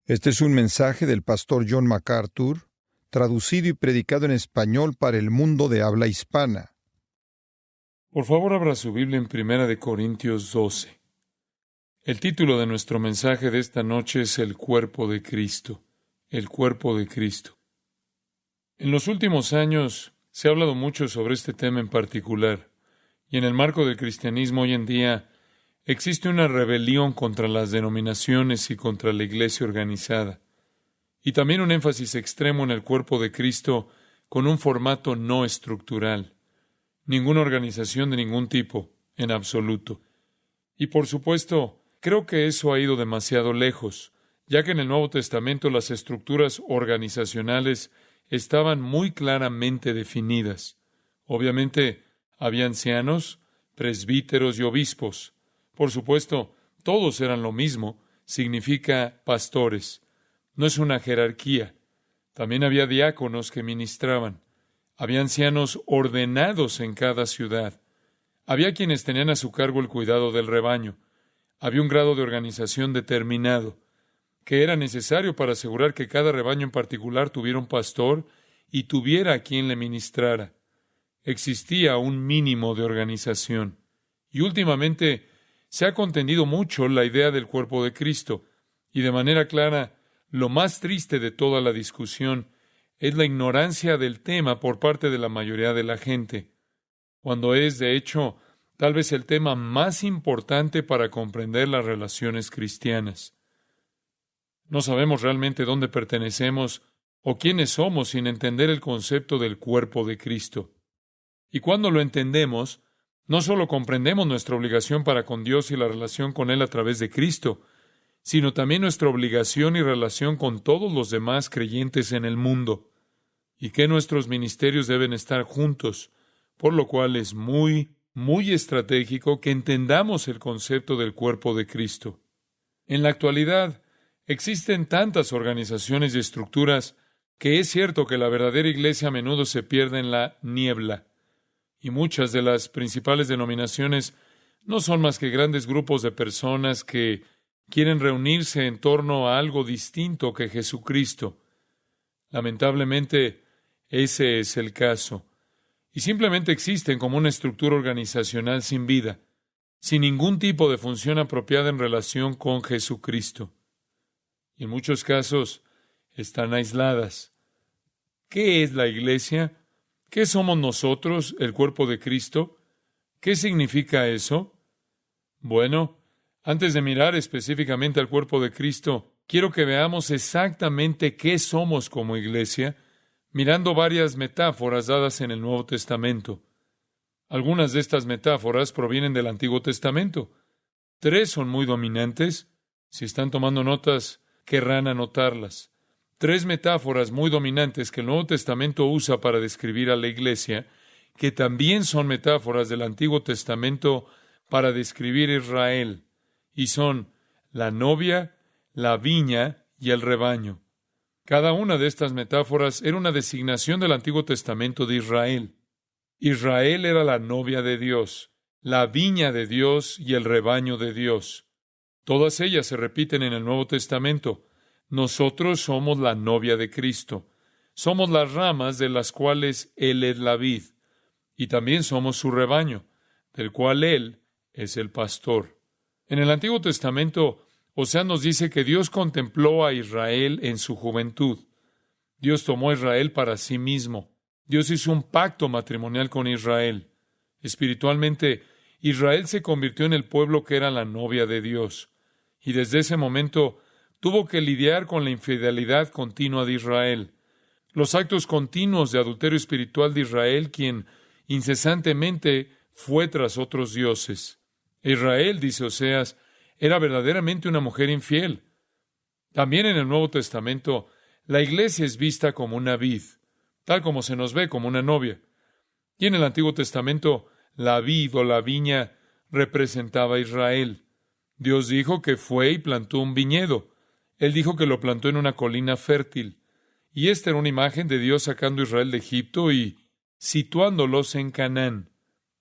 Este es un mensaje del pastor John MacArthur, traducido y predicado en español para el mundo de habla hispana. Por favor, abra su Biblia en 1 Corintios 12. El título de nuestro mensaje de esta noche es El cuerpo de Cristo. El cuerpo de Cristo. En los últimos años se ha hablado mucho sobre este tema en particular, y en el marco del cristianismo hoy en día existe una rebelión contra las denominaciones y contra la iglesia organizada, y también un énfasis extremo en el cuerpo de Cristo con un formato no estructural. Ninguna organización de ningún tipo, en absoluto. Y por supuesto, creo que eso ha ido demasiado lejos, ya que en el Nuevo Testamento las estructuras organizacionales estaban muy claramente definidas. Obviamente, había ancianos, presbíteros y obispos. Por supuesto, todos eran lo mismo, significa pastores. No es una jerarquía. También había diáconos que ministraban. Había ancianos ordenados en cada ciudad. Había quienes tenían a su cargo el cuidado del rebaño. Había un grado de organización determinado, que era necesario para asegurar que cada rebaño en particular tuviera un pastor y tuviera a quien le ministrara. Existía un mínimo de organización. Y últimamente se ha contendido mucho la idea del cuerpo de Cristo, y de manera clara, lo más triste de toda la discusión es la ignorancia del tema por parte de la mayoría de la gente, cuando es, de hecho, tal vez el tema más importante para comprender las relaciones cristianas. No sabemos realmente dónde pertenecemos o quiénes somos sin entender el concepto del cuerpo de Cristo. Y cuando lo entendemos, no solo comprendemos nuestra obligación para con Dios y la relación con Él a través de Cristo, sino también nuestra obligación y relación con todos los demás creyentes en el mundo, y que nuestros ministerios deben estar juntos, por lo cual es muy estratégico que entendamos el concepto del cuerpo de Cristo. En la actualidad, existen tantas organizaciones y estructuras que es cierto que la verdadera iglesia a menudo se pierde en la niebla, y muchas de las principales denominaciones no son más que grandes grupos de personas que quieren reunirse en torno a algo distinto que Jesucristo. Lamentablemente, ese es el caso. Y simplemente existen como una estructura organizacional sin vida, sin ningún tipo de función apropiada en relación con Jesucristo. Y en muchos casos están aisladas. ¿Qué es la iglesia? ¿Qué somos nosotros, el cuerpo de Cristo? ¿Qué significa eso? Bueno, antes de mirar específicamente al cuerpo de Cristo, quiero que veamos exactamente qué somos como iglesia, mirando varias metáforas dadas en el Nuevo Testamento. Algunas de estas metáforas provienen del Antiguo Testamento. 3 son muy dominantes. Si están tomando notas, querrán anotarlas. 3 metáforas muy dominantes que el Nuevo Testamento usa para describir a la iglesia, que también son metáforas del Antiguo Testamento para describir a Israel, y son la novia, la viña y el rebaño. Cada una de estas metáforas era una designación del Antiguo Testamento de Israel. Israel era la novia de Dios, la viña de Dios y el rebaño de Dios. Todas ellas se repiten en el Nuevo Testamento. Nosotros somos la novia de Cristo. Somos las ramas de las cuales Él es la vid. Y también somos su rebaño, del cual Él es el pastor. En el Antiguo Testamento, Oseas nos dice que Dios contempló a Israel en su juventud. Dios tomó a Israel para sí mismo. Dios hizo un pacto matrimonial con Israel. Espiritualmente, Israel se convirtió en el pueblo que era la novia de Dios. Y desde ese momento tuvo que lidiar con la infidelidad continua de Israel, los actos continuos de adulterio espiritual de Israel, quien incesantemente fue tras otros dioses. Israel, dice Oseas, era verdaderamente una mujer infiel. También en el Nuevo Testamento, la iglesia es vista como una vid, tal como se nos ve como una novia. Y en el Antiguo Testamento, la vid o la viña representaba a Israel. Dios dijo que fue y plantó un viñedo. Él dijo que lo plantó en una colina fértil. Y esta era una imagen de Dios sacando a Israel de Egipto y situándolos en Canaán.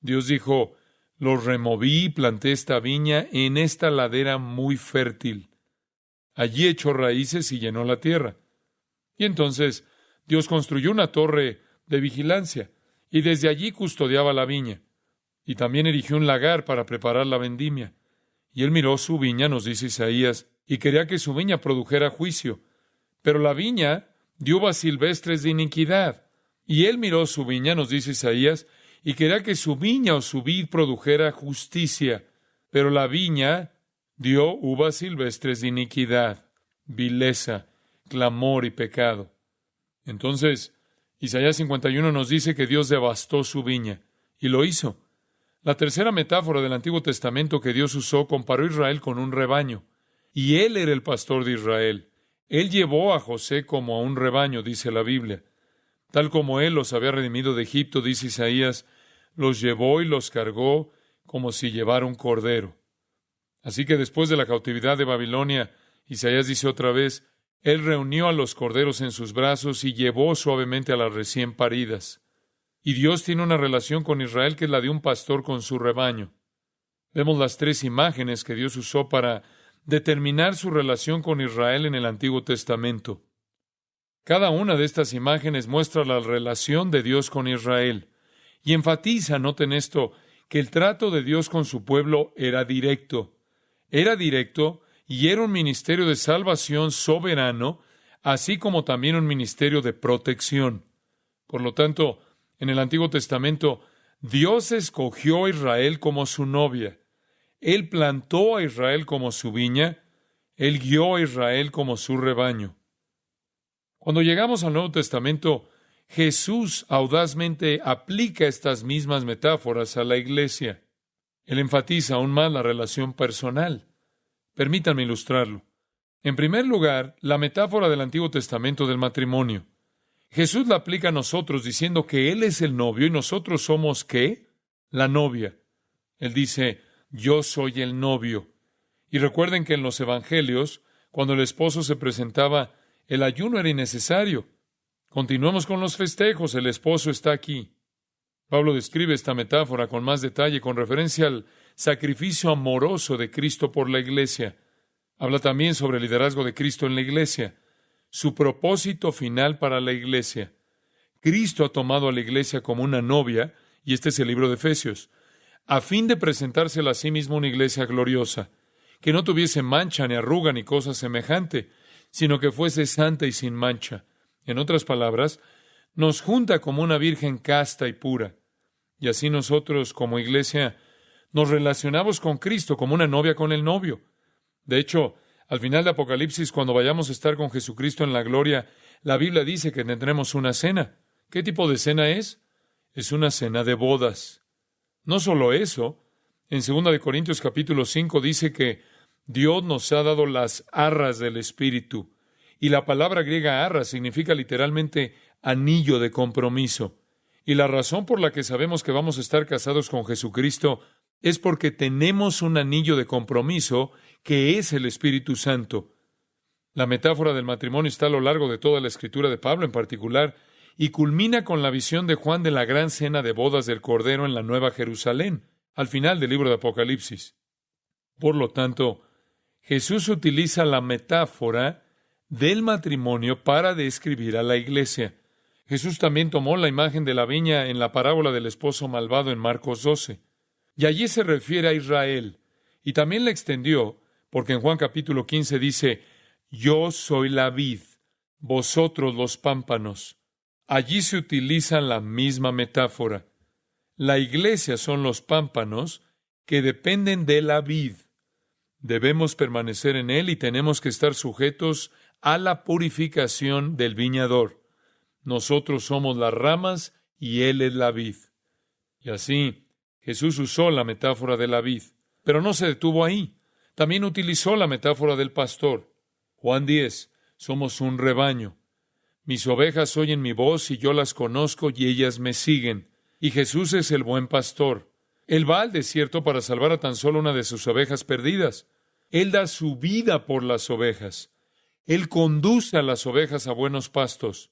Dios dijo, los removí y planté esta viña en esta ladera muy fértil. Allí echó raíces y llenó la tierra. Y entonces Dios construyó una torre de vigilancia, y desde allí custodiaba la viña. Y también erigió un lagar para preparar la vendimia. Y él miró su viña, nos dice Isaías, y quería que su viña produjera juicio. Pero la viña dio uvas silvestres de iniquidad. Y él miró su viña, nos dice Isaías, y quería que su viña o su vid produjera justicia. Pero la viña dio uvas silvestres de iniquidad, vileza, clamor y pecado. Entonces, Isaías 51 nos dice que Dios devastó su viña, y lo hizo. La tercera metáfora del Antiguo Testamento que Dios usó comparó a Israel con un rebaño, y Él era el pastor de Israel. Él llevó a José como a un rebaño, dice la Biblia. Tal como Él los había redimido de Egipto, dice Isaías, los llevó y los cargó como si llevara un cordero. Así que después de la cautividad de Babilonia, Isaías dice otra vez, Él reunió a los corderos en sus brazos y llevó suavemente a las recién paridas. Y Dios tiene una relación con Israel que es la de un pastor con su rebaño. Vemos las tres imágenes que Dios usó para determinar su relación con Israel en el Antiguo Testamento. Cada una de estas imágenes muestra la relación de Dios con Israel y enfatiza, noten esto, que el trato de Dios con su pueblo era directo. Era directo y era un ministerio de salvación soberano, así como también un ministerio de protección. Por lo tanto, en el Antiguo Testamento, Dios escogió a Israel como su novia. Él plantó a Israel como su viña. Él guió a Israel como su rebaño. Cuando llegamos al Nuevo Testamento, Jesús audazmente aplica estas mismas metáforas a la iglesia. Él enfatiza aún más la relación personal. Permítanme ilustrarlo. En primer lugar, la metáfora del Antiguo Testamento del matrimonio. Jesús la aplica a nosotros diciendo que Él es el novio y nosotros somos, ¿qué? La novia. Él dice, yo soy el novio. Y recuerden que en los evangelios, cuando el esposo se presentaba, el ayuno era innecesario. Continuemos con los festejos, el esposo está aquí. Pablo describe esta metáfora con más detalle con referencia al sacrificio amoroso de Cristo por la iglesia. Habla también sobre el liderazgo de Cristo en la iglesia, su propósito final para la iglesia. Cristo ha tomado a la iglesia como una novia, y este es el libro de Efesios, a fin de presentársela a sí mismo una iglesia gloriosa, que no tuviese mancha ni arruga ni cosa semejante, sino que fuese santa y sin mancha. En otras palabras, nos junta como una virgen casta y pura. Y así nosotros, como iglesia, nos relacionamos con Cristo como una novia con el novio. De hecho, al final de Apocalipsis, cuando vayamos a estar con Jesucristo en la gloria, la Biblia dice que tendremos una cena. ¿Qué tipo de cena es? Es una cena de bodas. No solo eso, en 2 Corintios capítulo 5 dice que Dios nos ha dado las arras del Espíritu. Y la palabra griega arra significa literalmente anillo de compromiso. Y la razón por la que sabemos que vamos a estar casados con Jesucristo es porque tenemos un anillo de compromiso que es el Espíritu Santo. La metáfora del matrimonio está a lo largo de toda la escritura de Pablo en particular y culmina con la visión de Juan de la gran cena de bodas del Cordero en la Nueva Jerusalén, al final del libro de Apocalipsis. Por lo tanto, Jesús utiliza la metáfora del matrimonio para describir a la iglesia. Jesús también tomó la imagen de la viña en la parábola del esposo malvado en Marcos 12. Y allí se refiere a Israel. Y también la extendió, porque en Juan capítulo 15 dice, yo soy la vid, vosotros los pámpanos. Allí se utiliza la misma metáfora. La iglesia son los pámpanos que dependen de la vid. Debemos permanecer en él y tenemos que estar sujetos a la purificación del viñador. Nosotros somos las ramas y él es la vid. Y así, Jesús usó la metáfora de la vid, pero no se detuvo ahí. También utilizó la metáfora del pastor. Juan 10, somos un rebaño. Mis ovejas oyen mi voz y yo las conozco y ellas me siguen. Y Jesús es el buen pastor. Él va al desierto para salvar a tan solo una de sus ovejas perdidas. Él da su vida por las ovejas. Él conduce a las ovejas a buenos pastos.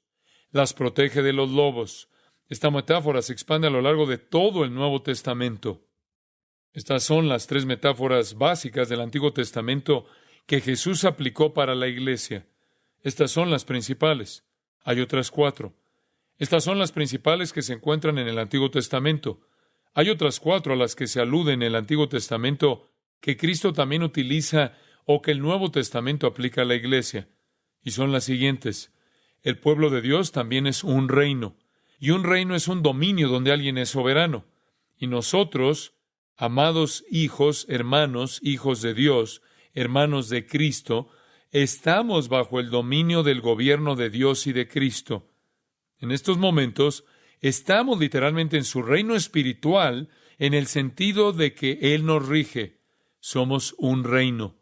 Las protege de los lobos. Esta metáfora se expande a lo largo de todo el Nuevo Testamento. Estas son las tres metáforas básicas del Antiguo Testamento que Jesús aplicó para la iglesia. Estas son las principales. Hay otras 4. Estas son las principales que se encuentran en el Antiguo Testamento. Hay otras 4 a las que se alude en el Antiguo Testamento que Cristo también utiliza o que el Nuevo Testamento aplica a la iglesia. Y son las siguientes. El pueblo de Dios también es un reino. Y un reino es un dominio donde alguien es soberano. Y nosotros, amados hijos, hermanos, hijos de Dios, hermanos de Cristo, estamos bajo el dominio del gobierno de Dios y de Cristo. En estos momentos, estamos literalmente en su reino espiritual en el sentido de que Él nos rige. Somos un reino.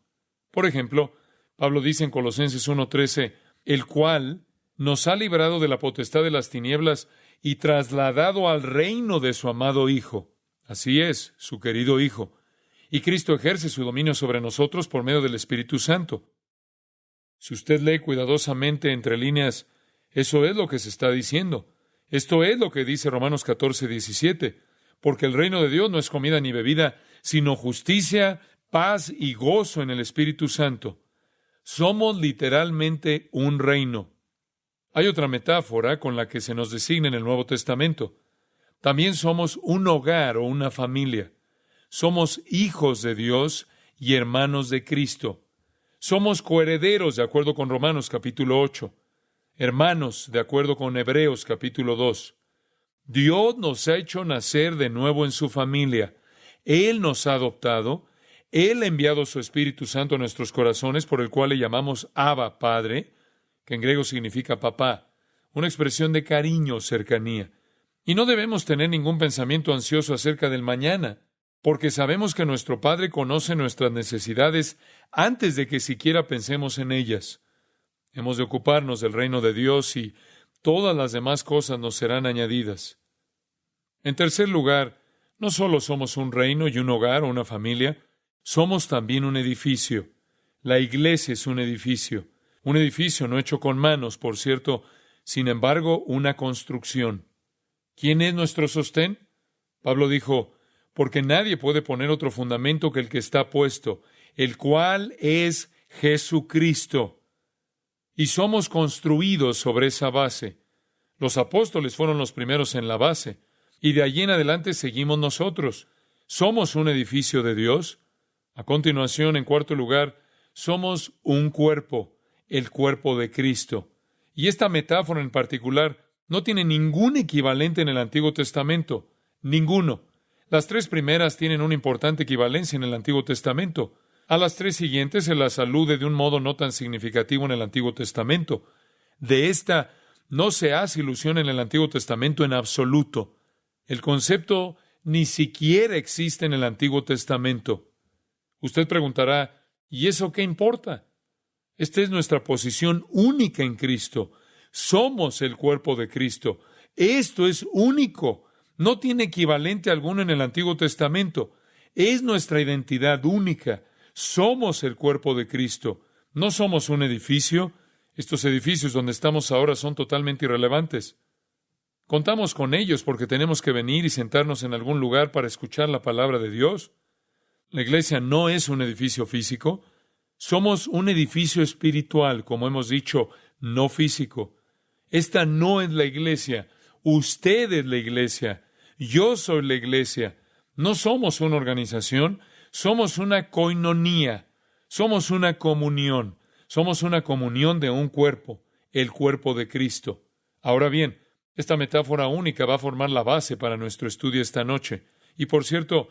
Por ejemplo, Pablo dice en Colosenses 1:13, el cual nos ha librado de la potestad de las tinieblas y trasladado al reino de su amado Hijo. Así es, su querido Hijo. Y Cristo ejerce su dominio sobre nosotros por medio del Espíritu Santo. Si usted lee cuidadosamente entre líneas, eso es lo que se está diciendo. Esto es lo que dice Romanos 14:17. Porque el reino de Dios no es comida ni bebida, sino justicia, paz y gozo en el Espíritu Santo. Somos literalmente un reino. Hay otra metáfora con la que se nos designa en el Nuevo Testamento. También somos un hogar o una familia. Somos hijos de Dios y hermanos de Cristo. Somos coherederos de acuerdo con Romanos capítulo 8. Hermanos de acuerdo con Hebreos capítulo 2. Dios nos ha hecho nacer de nuevo en su familia. Él nos ha adoptado. Él ha enviado su Espíritu Santo a nuestros corazones, por el cual le llamamos Abba, Padre, que en griego significa papá, una expresión de cariño, cercanía. Y no debemos tener ningún pensamiento ansioso acerca del mañana, porque sabemos que nuestro Padre conoce nuestras necesidades antes de que siquiera pensemos en ellas. Hemos de ocuparnos del reino de Dios y todas las demás cosas nos serán añadidas. En tercer lugar, no solo somos un reino y un hogar o una familia, somos también un edificio. La iglesia es un edificio no hecho con manos, por cierto, sin embargo, una construcción. ¿Quién es nuestro sostén? Pablo dijo, porque nadie puede poner otro fundamento que el que está puesto, el cual es Jesucristo. Y somos construidos sobre esa base. Los apóstoles fueron los primeros en la base, y de allí en adelante seguimos nosotros. Somos un edificio de Dios. A continuación, en cuarto lugar, somos un cuerpo, el cuerpo de Cristo. Y esta metáfora en particular no tiene ningún equivalente en el Antiguo Testamento. Ninguno. Las 3 primeras tienen una importante equivalencia en el Antiguo Testamento. A las 3 siguientes se las alude de un modo no tan significativo en el Antiguo Testamento. De esta no se hace ilusión en el Antiguo Testamento en absoluto. El concepto ni siquiera existe en el Antiguo Testamento. Usted preguntará, ¿y eso qué importa? Esta es nuestra posición única en Cristo. Somos el cuerpo de Cristo. Esto es único. No tiene equivalente alguno en el Antiguo Testamento. Es nuestra identidad única. Somos el cuerpo de Cristo. No somos un edificio. Estos edificios donde estamos ahora son totalmente irrelevantes. Contamos con ellos porque tenemos que venir y sentarnos en algún lugar para escuchar la palabra de Dios. La iglesia no es un edificio físico. Somos un edificio espiritual, como hemos dicho, no físico. Esta no es la iglesia. Usted es la iglesia. Yo soy la iglesia. No somos una organización. Somos una koinonía. Somos una comunión. Somos una comunión de un cuerpo, el cuerpo de Cristo. Ahora bien, esta metáfora única va a formar la base para nuestro estudio esta noche. Y por cierto,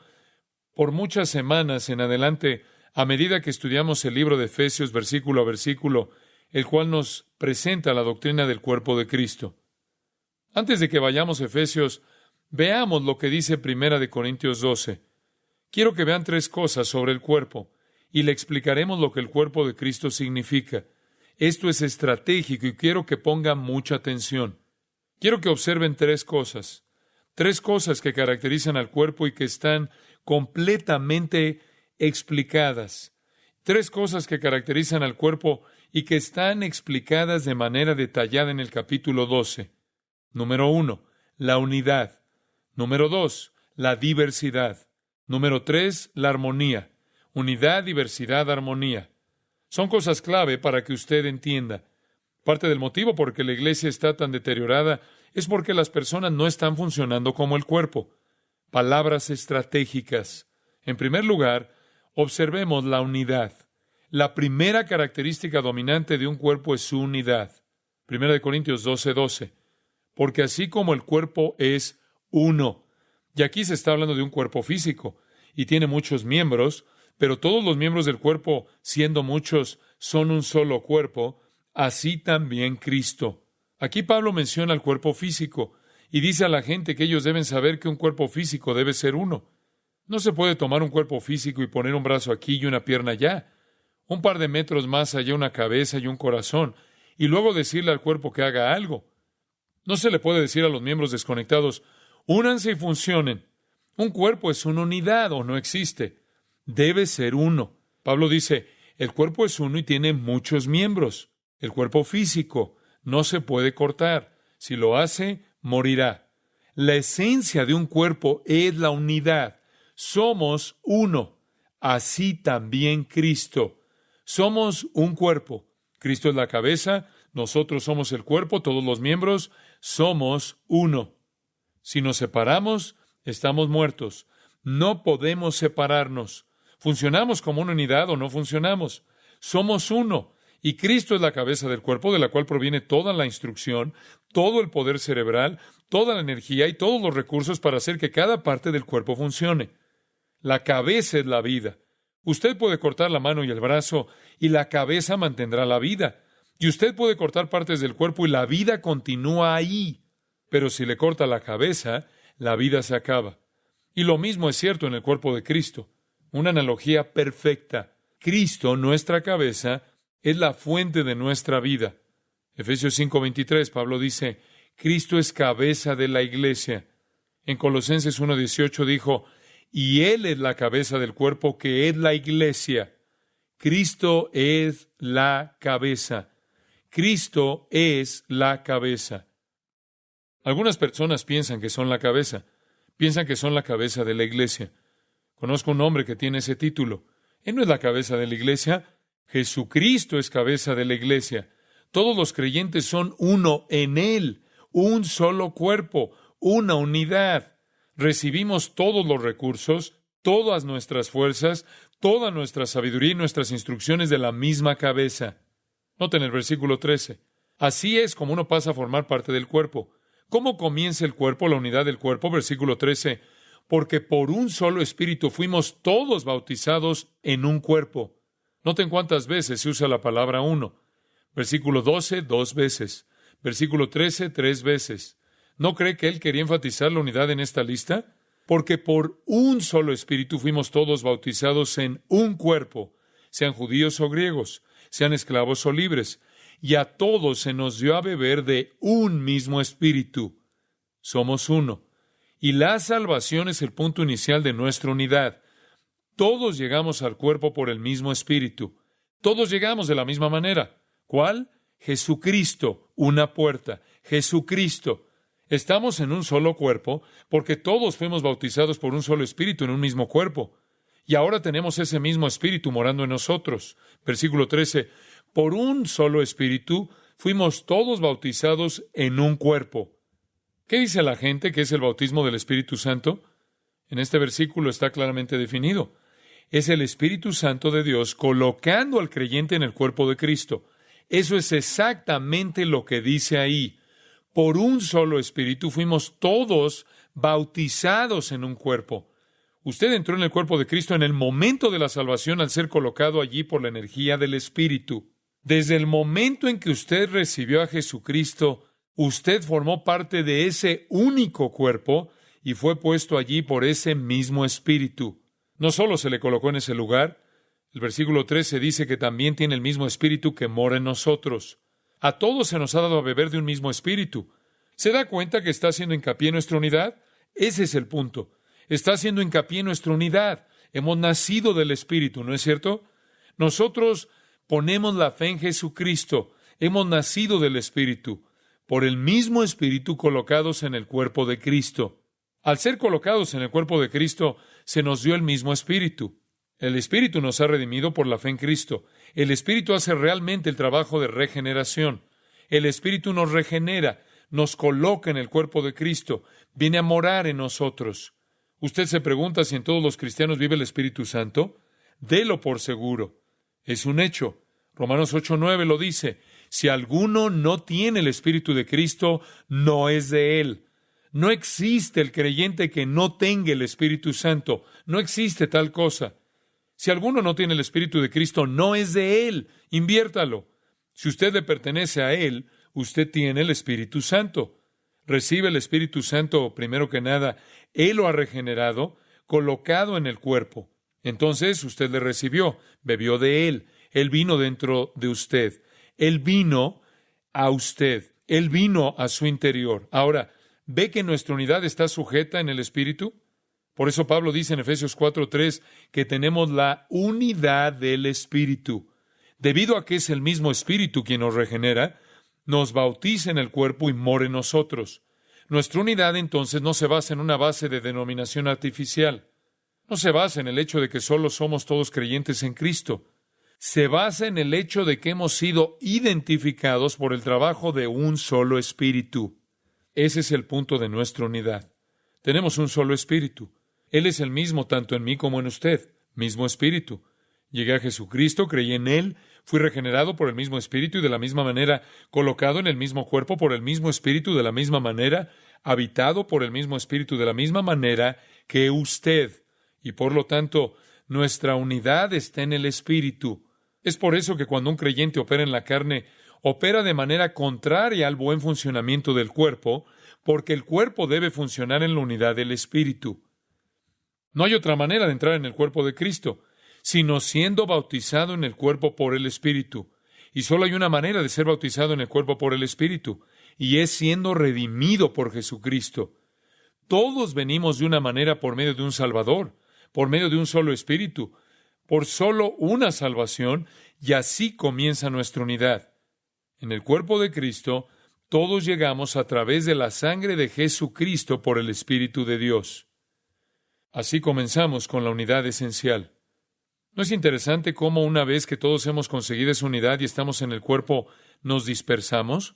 por muchas semanas en adelante, a medida que estudiamos el libro de Efesios versículo a versículo, el cual nos presenta la doctrina del cuerpo de Cristo. Antes de que vayamos a Efesios, veamos lo que dice 1 Corintios 12. Quiero que vean 3 cosas sobre el cuerpo, y le explicaremos lo que el cuerpo de Cristo significa. Esto es estratégico y quiero que pongan mucha atención. Quiero que observen 3 cosas. 3 cosas que caracterizan al cuerpo y que están completamente explicadas. 3 cosas que caracterizan al cuerpo y que están explicadas de manera detallada en el capítulo 12. Número 1, la unidad. Número 2, la diversidad. Número 3, la armonía. Unidad, diversidad, armonía. Son cosas clave para que usted entienda. Parte del motivo por que la iglesia está tan deteriorada es porque las personas no están funcionando como el cuerpo. Palabras estratégicas. En primer lugar, observemos la unidad. La primera característica dominante de un cuerpo es su unidad. 1 Corintios 12:12. Porque así como el cuerpo es uno. Y aquí se está hablando de un cuerpo físico, y tiene muchos miembros, pero todos los miembros del cuerpo, siendo muchos, son un solo cuerpo, así también Cristo. Aquí Pablo menciona el cuerpo físico, y dice a la gente que ellos deben saber que un cuerpo físico debe ser uno. No se puede tomar un cuerpo físico y poner un brazo aquí y una pierna allá, un par de metros más allá una cabeza y un corazón, y luego decirle al cuerpo que haga algo. No se le puede decir a los miembros desconectados, únanse y funcionen. Un cuerpo es una unidad o no existe. Debe ser uno. Pablo dice, el cuerpo es uno y tiene muchos miembros. El cuerpo físico no se puede cortar. Si lo hace, morirá. La esencia de un cuerpo es la unidad. Somos uno. Así también Cristo. Somos un cuerpo. Cristo es la cabeza, nosotros somos el cuerpo, todos los miembros, somos uno. Si nos separamos, estamos muertos. No podemos separarnos. Funcionamos como una unidad o no funcionamos. Somos uno. Y Cristo es la cabeza del cuerpo, de la cual proviene toda la instrucción, todo el poder cerebral, toda la energía y todos los recursos para hacer que cada parte del cuerpo funcione. La cabeza es la vida. Usted puede cortar la mano y el brazo, y la cabeza mantendrá la vida. Y usted puede cortar partes del cuerpo y la vida continúa ahí. Pero si le corta la cabeza, la vida se acaba. Y lo mismo es cierto en el cuerpo de Cristo. Una analogía perfecta. Cristo, nuestra cabeza, es la fuente de nuestra vida. Efesios 5:23, Pablo dice, Cristo es cabeza de la iglesia. En Colosenses 1:18 dijo, y Él es la cabeza del cuerpo que es la iglesia. Cristo es la cabeza. Cristo es la cabeza. Algunas personas piensan que son la cabeza. Piensan que son la cabeza de la iglesia. Conozco un hombre que tiene ese título. Él no es la cabeza de la iglesia. Jesucristo es cabeza de la iglesia. Todos los creyentes son uno en Él, un solo cuerpo, una unidad. Recibimos todos los recursos, todas nuestras fuerzas, toda nuestra sabiduría y nuestras instrucciones de la misma cabeza. Noten el versículo 13. Así es como uno pasa a formar parte del cuerpo. ¿Cómo comienza el cuerpo, la unidad del cuerpo? Versículo 13. Porque por un solo espíritu fuimos todos bautizados en un cuerpo. Noten cuántas veces se usa la palabra uno. Versículo 12, 2 veces. Versículo 13, 3 veces. ¿No cree que él quería enfatizar la unidad en esta lista? Porque por un solo espíritu fuimos todos bautizados en un cuerpo, sean judíos o griegos, sean esclavos o libres, y a todos se nos dio a beber de un mismo espíritu. Somos uno. Y la salvación es el punto inicial de nuestra unidad. Todos llegamos al cuerpo por el mismo espíritu. Todos llegamos de la misma manera. ¿Cuál? Jesucristo, una puerta. Jesucristo. Estamos en un solo cuerpo porque todos fuimos bautizados por un solo espíritu en un mismo cuerpo. Y ahora tenemos ese mismo espíritu morando en nosotros. Versículo 13. Por un solo espíritu fuimos todos bautizados en un cuerpo. ¿Qué dice la gente que es el bautismo del Espíritu Santo? En este versículo está claramente definido. Es el Espíritu Santo de Dios colocando al creyente en el cuerpo de Cristo. Eso es exactamente lo que dice ahí. Por un solo espíritu fuimos todos bautizados en un cuerpo. Usted entró en el cuerpo de Cristo en el momento de la salvación al ser colocado allí por la energía del Espíritu. Desde el momento en que usted recibió a Jesucristo, usted formó parte de ese único cuerpo y fue puesto allí por ese mismo Espíritu. No solo se le colocó en ese lugar, el versículo 13 dice que también tiene el mismo Espíritu que mora en nosotros. A todos se nos ha dado a beber de un mismo Espíritu. ¿Se da cuenta que está haciendo hincapié en nuestra unidad? Ese es el punto. Está haciendo hincapié en nuestra unidad. Hemos nacido del Espíritu, ¿no es cierto? Nosotros ponemos la fe en Jesucristo. Hemos nacido del Espíritu. Por el mismo Espíritu colocados en el cuerpo de Cristo. Al ser colocados en el cuerpo de Cristo, se nos dio el mismo Espíritu. El Espíritu nos ha redimido por la fe en Cristo. El Espíritu hace realmente el trabajo de regeneración. El Espíritu nos regenera, nos coloca en el cuerpo de Cristo, viene a morar en nosotros. Usted se pregunta si en todos los cristianos vive el Espíritu Santo. Délo por seguro. Es un hecho. Romanos 8:9 lo dice. Si alguno no tiene el Espíritu de Cristo, no es de él. No existe el creyente que no tenga el Espíritu Santo. No existe tal cosa. Si alguno no tiene el Espíritu de Cristo, no es de él. Inviértalo. Si usted le pertenece a él, usted tiene el Espíritu Santo. Recibe el Espíritu Santo, primero que nada, él lo ha regenerado, colocado en el cuerpo. Entonces usted le recibió, bebió de él. Él vino dentro de usted. Él vino a usted. Él vino a su interior. Ahora, ¿ve que nuestra unidad está sujeta en el Espíritu? Por eso Pablo dice en Efesios 4:3 que tenemos la unidad del Espíritu. Debido a que es el mismo Espíritu quien nos regenera, nos bautiza en el cuerpo y mora en nosotros. Nuestra unidad entonces no se basa en una base de denominación artificial. No se basa en el hecho de que solo somos todos creyentes en Cristo. Se basa en el hecho de que hemos sido identificados por el trabajo de un solo Espíritu. Ese es el punto de nuestra unidad. Tenemos un solo Espíritu. Él es el mismo tanto en mí como en usted. Mismo Espíritu. Llegué a Jesucristo, creí en Él, fui regenerado por el mismo Espíritu y de la misma manera colocado en el mismo cuerpo por el mismo Espíritu, de la misma manera, habitado por el mismo Espíritu, de la misma manera que usted. Y por lo tanto, nuestra unidad está en el Espíritu. Es por eso que cuando un creyente opera en la carne, opera de manera contraria al buen funcionamiento del cuerpo, porque el cuerpo debe funcionar en la unidad del Espíritu. No hay otra manera de entrar en el cuerpo de Cristo, sino siendo bautizado en el cuerpo por el Espíritu. Y solo hay una manera de ser bautizado en el cuerpo por el Espíritu, y es siendo redimido por Jesucristo. Todos venimos de una manera por medio de un Salvador, por medio de un solo Espíritu, por solo una salvación, y así comienza nuestra unidad. En el cuerpo de Cristo, todos llegamos a través de la sangre de Jesucristo por el Espíritu de Dios. Así comenzamos con la unidad esencial. ¿No es interesante cómo una vez que todos hemos conseguido esa unidad y estamos en el cuerpo, nos dispersamos?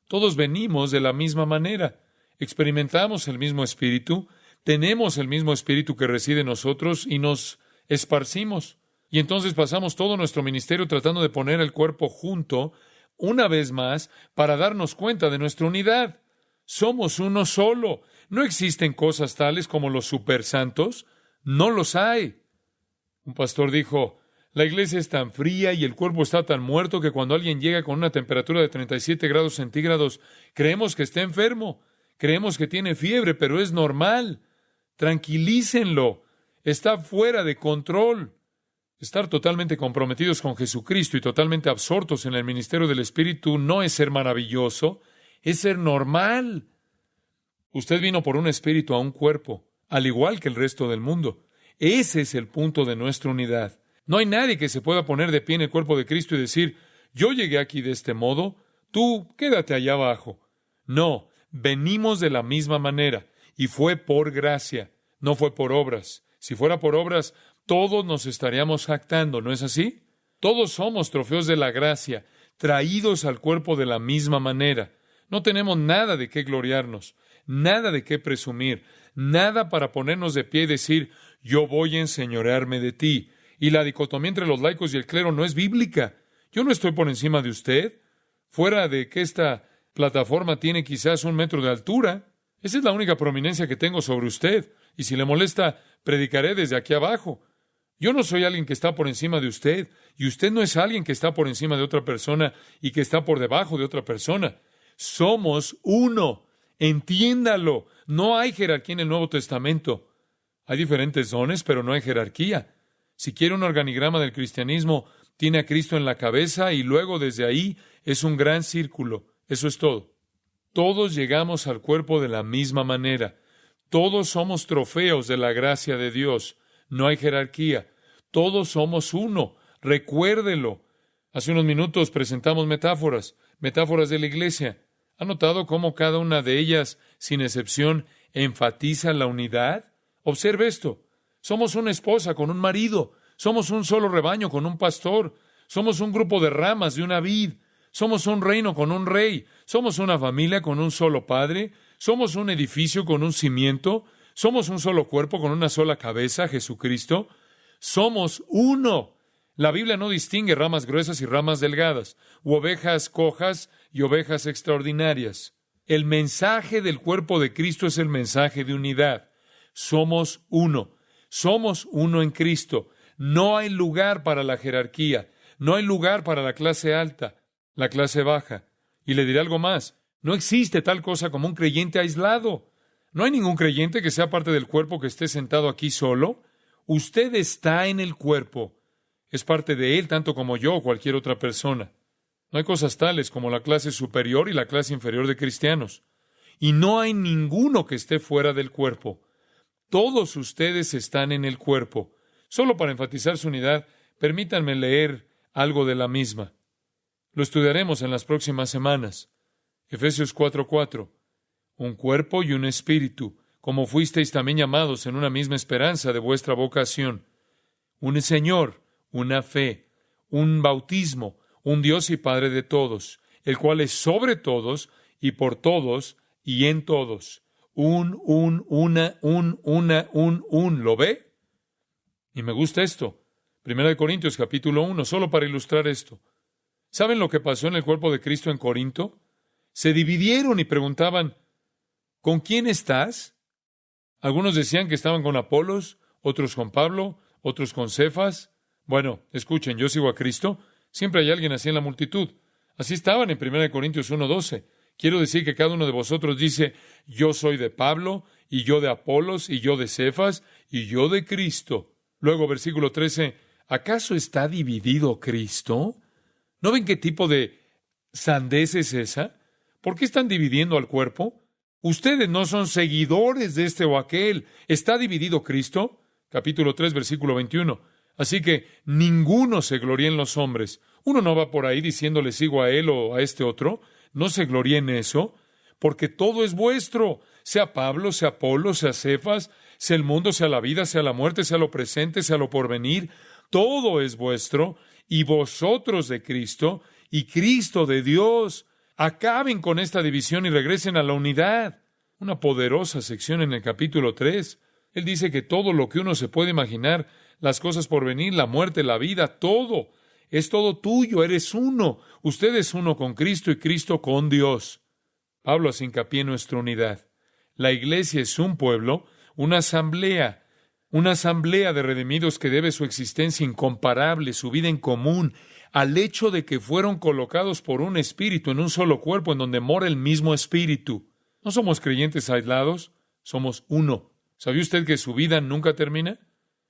Todos venimos de la misma manera. Experimentamos el mismo Espíritu, tenemos el mismo Espíritu que reside en nosotros y nos esparcimos. Y entonces pasamos todo nuestro ministerio tratando de poner el cuerpo junto, una vez más, para darnos cuenta de nuestra unidad. Somos uno solo. No existen cosas tales como los supersantos. No los hay. Un pastor dijo, la iglesia es tan fría y el cuerpo está tan muerto que cuando alguien llega con una temperatura de 37 grados centígrados, creemos que está enfermo. Creemos que tiene fiebre, pero es normal. Tranquilícenlo. Está fuera de control. Estar totalmente comprometidos con Jesucristo y totalmente absortos en el ministerio del Espíritu no es ser maravilloso, es ser normal. Usted vino por un espíritu a un cuerpo, al igual que el resto del mundo. Ese es el punto de nuestra unidad. No hay nadie que se pueda poner de pie en el cuerpo de Cristo y decir, yo llegué aquí de este modo, tú quédate allá abajo. No, venimos de la misma manera, y fue por gracia, no fue por obras. Si fuera por obras, todos nos estaríamos jactando, ¿no es así? Todos somos trofeos de la gracia, traídos al cuerpo de la misma manera. No tenemos nada de qué gloriarnos, nada de qué presumir, nada para ponernos de pie y decir, yo voy a enseñorearme de ti. Y la dicotomía entre los laicos y el clero no es bíblica. Yo no estoy por encima de usted, fuera de que esta plataforma tiene quizás 1 metro de altura. Esa es la única prominencia que tengo sobre usted. Y si le molesta, predicaré desde aquí abajo. Yo no soy alguien que está por encima de usted, y usted no es alguien que está por encima de otra persona y que está por debajo de otra persona. Somos uno. Entiéndalo. No hay jerarquía en el Nuevo Testamento. Hay diferentes dones, pero no hay jerarquía. Si quiere un organigrama del cristianismo, tiene a Cristo en la cabeza y luego desde ahí es un gran círculo. Eso es todo. Todos llegamos al cuerpo de la misma manera. Todos somos trofeos de la gracia de Dios. No hay jerarquía. Todos somos uno. Recuérdelo. Hace unos minutos presentamos metáforas de la iglesia. ¿Ha notado cómo cada una de ellas, sin excepción, enfatiza la unidad? Observe esto. Somos una esposa con un marido. Somos un solo rebaño con un pastor. Somos un grupo de ramas de una vid. Somos un reino con un rey. Somos una familia con un solo padre. Somos un edificio con un cimiento. Somos un solo cuerpo con una sola cabeza, Jesucristo. Somos uno. La Biblia no distingue ramas gruesas y ramas delgadas, u ovejas cojas y ovejas extraordinarias. El mensaje del cuerpo de Cristo es el mensaje de unidad. Somos uno. Somos uno en Cristo. No hay lugar para la jerarquía. No hay lugar para la clase alta, la clase baja. Y le diré algo más. No existe tal cosa como un creyente aislado. No hay ningún creyente que sea parte del cuerpo que esté sentado aquí solo. Usted está en el cuerpo. Es parte de él tanto como yo o cualquier otra persona. No hay cosas tales como la clase superior y la clase inferior de cristianos. Y no hay ninguno que esté fuera del cuerpo. Todos ustedes están en el cuerpo. Solo para enfatizar su unidad, permítanme leer algo de la misma. Lo estudiaremos en las próximas semanas. Efesios 4:4. Un cuerpo y un espíritu, como fuisteis también llamados en una misma esperanza de vuestra vocación. Un Señor, una fe, un bautismo, un Dios y Padre de todos, el cual es sobre todos y por todos y en todos. ¿Lo ve? Y me gusta esto. 1 Corintios capítulo 1, solo para ilustrar esto. ¿Saben lo que pasó en el cuerpo de Cristo en Corinto? Se dividieron y preguntaban, ¿con quién estás? Algunos decían que estaban con Apolos, otros con Pablo, otros con Cefas. Bueno, escuchen, yo sigo a Cristo. Siempre hay alguien así en la multitud. Así estaban en 1 Corintios 1:12. Quiero decir que cada uno de vosotros dice, yo soy de Pablo, y yo de Apolos, y yo de Cefas, y yo de Cristo. Luego, versículo 13, ¿acaso está dividido Cristo? ¿No ven qué tipo de sandez es esa? ¿Por qué están dividiendo al cuerpo? Ustedes no son seguidores de este o aquel. ¿Está dividido Cristo? Capítulo 3, versículo 21. Así que ninguno se gloría en los hombres. Uno no va por ahí diciéndole sigo a él o a este otro. No se gloríe en eso, porque todo es vuestro. Sea Pablo, sea Apolo, sea Cefas, sea el mundo, sea la vida, sea la muerte, sea lo presente, sea lo porvenir. Todo es vuestro, y vosotros de Cristo, y Cristo de Dios. Acaben con esta división y regresen a la unidad. Una poderosa sección en el capítulo 3. Él dice que todo lo que uno se puede imaginar, las cosas por venir, la muerte, la vida, todo, es todo tuyo, eres uno. Usted es uno con Cristo y Cristo con Dios. Pablo hace hincapié en nuestra unidad. La iglesia es un pueblo, una asamblea de redimidos que debe su existencia incomparable, su vida en común, al hecho de que fueron colocados por un espíritu en un solo cuerpo en donde mora el mismo espíritu. No somos creyentes aislados, somos uno. ¿Sabía usted que su vida nunca termina?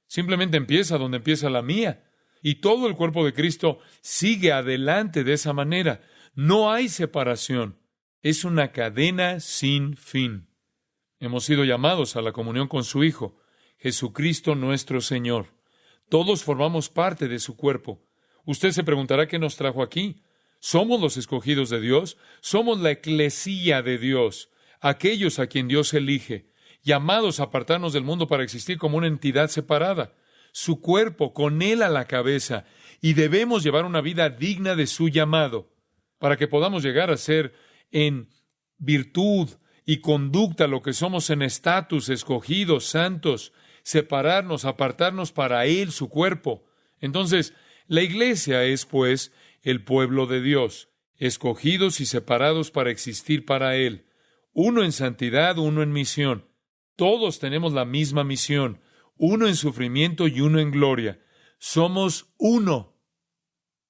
Simplemente empieza donde empieza la mía. Y todo el cuerpo de Cristo sigue adelante de esa manera. No hay separación. Es una cadena sin fin. Hemos sido llamados a la comunión con su Hijo, Jesucristo nuestro Señor. Todos formamos parte de su cuerpo. Usted se preguntará qué nos trajo aquí. Somos los escogidos de Dios. Somos la eclesía de Dios, aquellos a quien Dios elige, llamados a apartarnos del mundo para existir como una entidad separada. Su cuerpo, con Él a la cabeza, y debemos llevar una vida digna de su llamado, para que podamos llegar a ser en virtud y conducta lo que somos en estatus, escogidos, santos, separarnos, apartarnos para Él, su cuerpo. Entonces, la iglesia es, pues, el pueblo de Dios, escogidos y separados para existir para Él. Uno en santidad, uno en misión. Todos tenemos la misma misión, uno en sufrimiento y uno en gloria. Somos uno.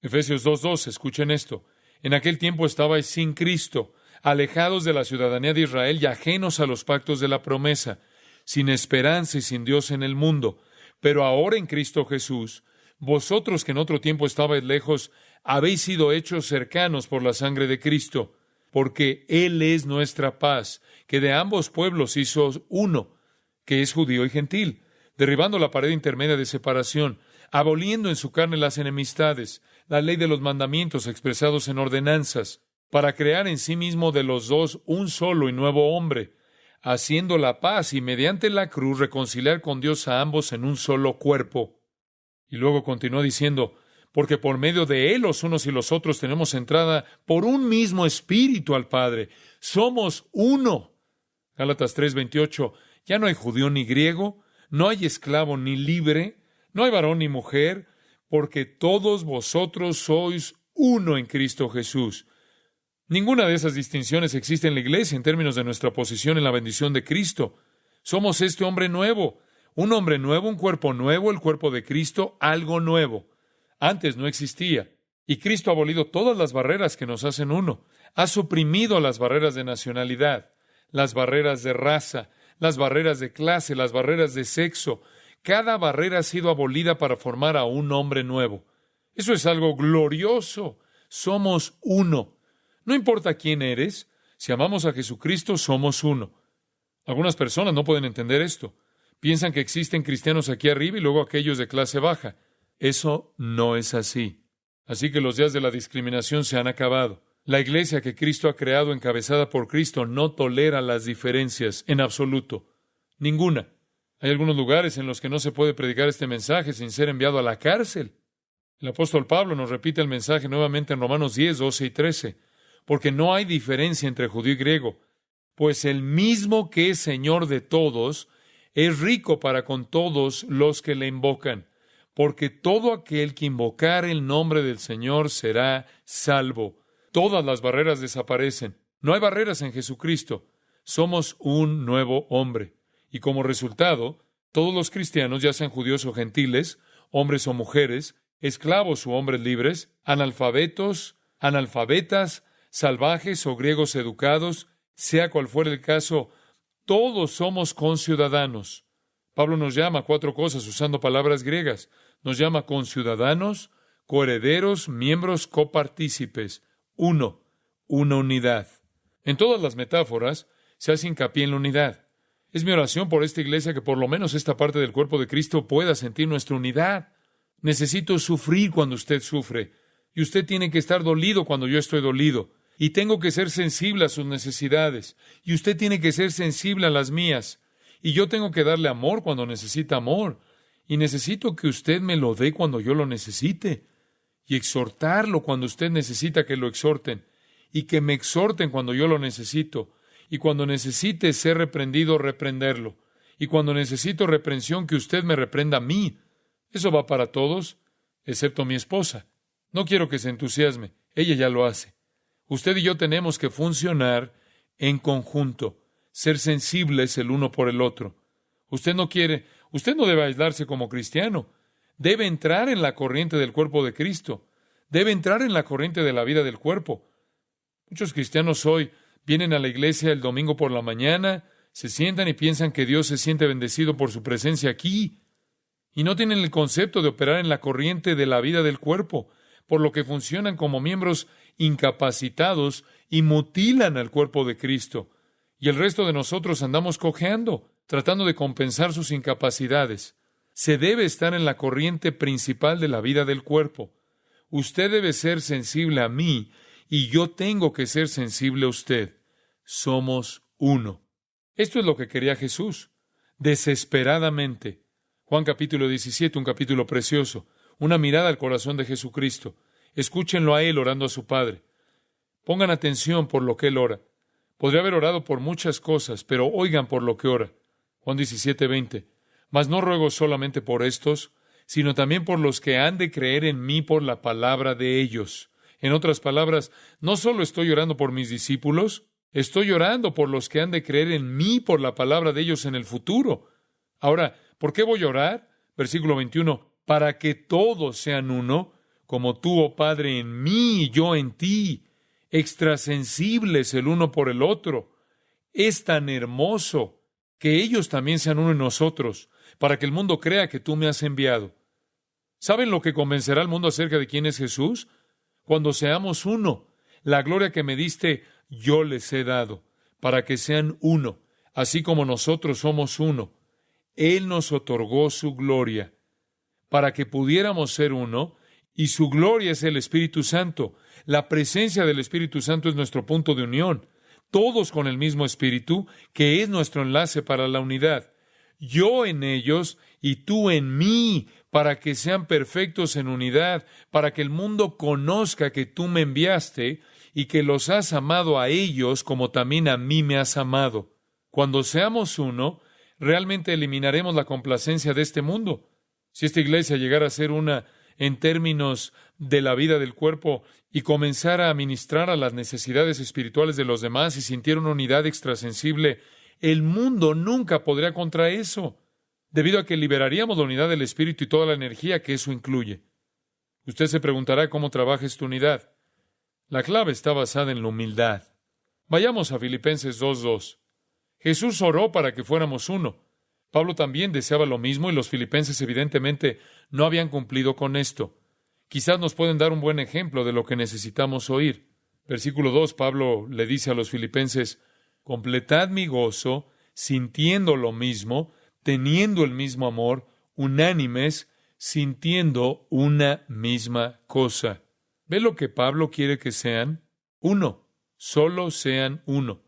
Efesios 2:2, escuchen esto. En aquel tiempo estabais sin Cristo, alejados de la ciudadanía de Israel y ajenos a los pactos de la promesa, sin esperanza y sin Dios en el mundo. Pero ahora en Cristo Jesús, vosotros que en otro tiempo estabais lejos, habéis sido hechos cercanos por la sangre de Cristo, porque Él es nuestra paz, que de ambos pueblos hizo uno, que es judío y gentil, derribando la pared intermedia de separación, aboliendo en su carne las enemistades, la ley de los mandamientos expresados en ordenanzas, para crear en sí mismo de los dos un solo y nuevo hombre, haciendo la paz y mediante la cruz reconciliar con Dios a ambos en un solo cuerpo. Y luego continúa diciendo, porque por medio de Él los unos y los otros tenemos entrada por un mismo Espíritu al Padre. Somos uno. Gálatas 3:28, ya no hay judío ni griego, no hay esclavo ni libre, no hay varón ni mujer, porque todos vosotros sois uno en Cristo Jesús. Ninguna de esas distinciones existe en la iglesia en términos de nuestra posición en la bendición de Cristo. Somos este hombre nuevo, un cuerpo nuevo, el cuerpo de Cristo, algo nuevo. Antes no existía. Y Cristo ha abolido todas las barreras que nos hacen uno. Ha suprimido las barreras de nacionalidad, las barreras de raza, las barreras de clase, las barreras de sexo. Cada barrera ha sido abolida para formar a un hombre nuevo. Eso es algo glorioso. Somos uno. No importa quién eres, si amamos a Jesucristo, somos uno. Algunas personas no pueden entender esto. Piensan que existen cristianos aquí arriba y luego aquellos de clase baja. Eso no es así. Así que los días de la discriminación se han acabado. La iglesia que Cristo ha creado, encabezada por Cristo, no tolera las diferencias en absoluto. Ninguna. Hay algunos lugares en los que no se puede predicar este mensaje sin ser enviado a la cárcel. El apóstol Pablo nos repite el mensaje nuevamente en Romanos 10, 12 y 13. Porque no hay diferencia entre judío y griego, pues el mismo que es Señor de todos, es rico para con todos los que le invocan, porque todo aquel que invocar el nombre del Señor será salvo. Todas las barreras desaparecen. No hay barreras en Jesucristo. Somos un nuevo hombre. Y como resultado, todos los cristianos, ya sean judíos o gentiles, hombres o mujeres, esclavos u hombres libres, analfabetos, analfabetas, salvajes o griegos educados, sea cual fuera el caso, todos somos conciudadanos. Pablo nos llama a 4 cosas usando palabras griegas. Nos llama conciudadanos, coherederos, miembros, copartícipes. Uno, una unidad. En todas las metáforas se hace hincapié en la unidad. Es mi oración por esta iglesia que por lo menos esta parte del cuerpo de Cristo pueda sentir nuestra unidad. Necesito sufrir cuando usted sufre, y usted tiene que estar dolido cuando yo estoy dolido. Y tengo que ser sensible a sus necesidades. Y usted tiene que ser sensible a las mías. Y yo tengo que darle amor cuando necesita amor. Y necesito que usted me lo dé cuando yo lo necesite. Y exhortarlo cuando usted necesita que lo exhorten. Y que me exhorten cuando yo lo necesito. Y cuando necesite ser reprendido, reprenderlo. Y cuando necesito reprensión, que usted me reprenda a mí. Eso va para todos, excepto mi esposa. No quiero que se entusiasme. Ella ya lo hace. Usted y yo tenemos que funcionar en conjunto, ser sensibles el uno por el otro. Usted no debe aislarse como cristiano. Debe entrar en la corriente del cuerpo de Cristo. Debe entrar en la corriente de la vida del cuerpo. Muchos cristianos hoy vienen a la iglesia el domingo por la mañana, se sientan y piensan que Dios se siente bendecido por su presencia aquí. Y no tienen el concepto de operar en la corriente de la vida del cuerpo, por lo que funcionan como miembros incapacitados y mutilan al cuerpo de Cristo. Y el resto de nosotros andamos cojeando, tratando de compensar sus incapacidades. Se debe estar en la corriente principal de la vida del cuerpo. Usted debe ser sensible a mí y yo tengo que ser sensible a usted. Somos uno. Esto es lo que quería Jesús, desesperadamente. Juan capítulo 17, un capítulo precioso. Una mirada al corazón de Jesucristo. Escúchenlo a Él orando a su Padre. Pongan atención por lo que Él ora. Podría haber orado por muchas cosas, pero oigan por lo que ora. Juan 17:20. Mas no ruego solamente por estos, sino también por los que han de creer en mí por la palabra de ellos. En otras palabras, no solo estoy orando por mis discípulos, estoy orando por los que han de creer en mí por la palabra de ellos en el futuro. Ahora, ¿por qué voy a orar? Versículo 21. Para que todos sean uno, como tú, oh Padre, en mí y yo en ti, extrasensibles el uno por el otro. Es tan hermoso que ellos también sean uno en nosotros, para que el mundo crea que tú me has enviado. ¿Saben lo que convencerá al mundo acerca de quién es Jesús? Cuando seamos uno, la gloria que me diste, yo les he dado, para que sean uno, así como nosotros somos uno. Él nos otorgó su gloria, para que pudiéramos ser uno, y su gloria es el Espíritu Santo. La presencia del Espíritu Santo es nuestro punto de unión. Todos con el mismo Espíritu, que es nuestro enlace para la unidad. Yo en ellos y tú en mí, para que sean perfectos en unidad, para que el mundo conozca que tú me enviaste y que los has amado a ellos como también a mí me has amado. Cuando seamos uno, realmente eliminaremos la complacencia de este mundo. Si esta iglesia llegara a ser una en términos de la vida del cuerpo y comenzara a ministrar a las necesidades espirituales de los demás y sintiera una unidad extrasensible, el mundo nunca podría contra eso, debido a que liberaríamos la unidad del espíritu y toda la energía que eso incluye. Usted se preguntará cómo trabaja esta unidad. La clave está basada en la humildad. Vayamos a Filipenses 2:2. Jesús oró para que fuéramos uno. Pablo también deseaba lo mismo y los filipenses evidentemente no habían cumplido con esto. Quizás nos pueden dar un buen ejemplo de lo que necesitamos oír. Versículo 2, Pablo le dice a los filipenses: completad mi gozo, sintiendo lo mismo, teniendo el mismo amor, unánimes, sintiendo una misma cosa. ¿Ve lo que Pablo quiere que sean? Uno, solo sean uno.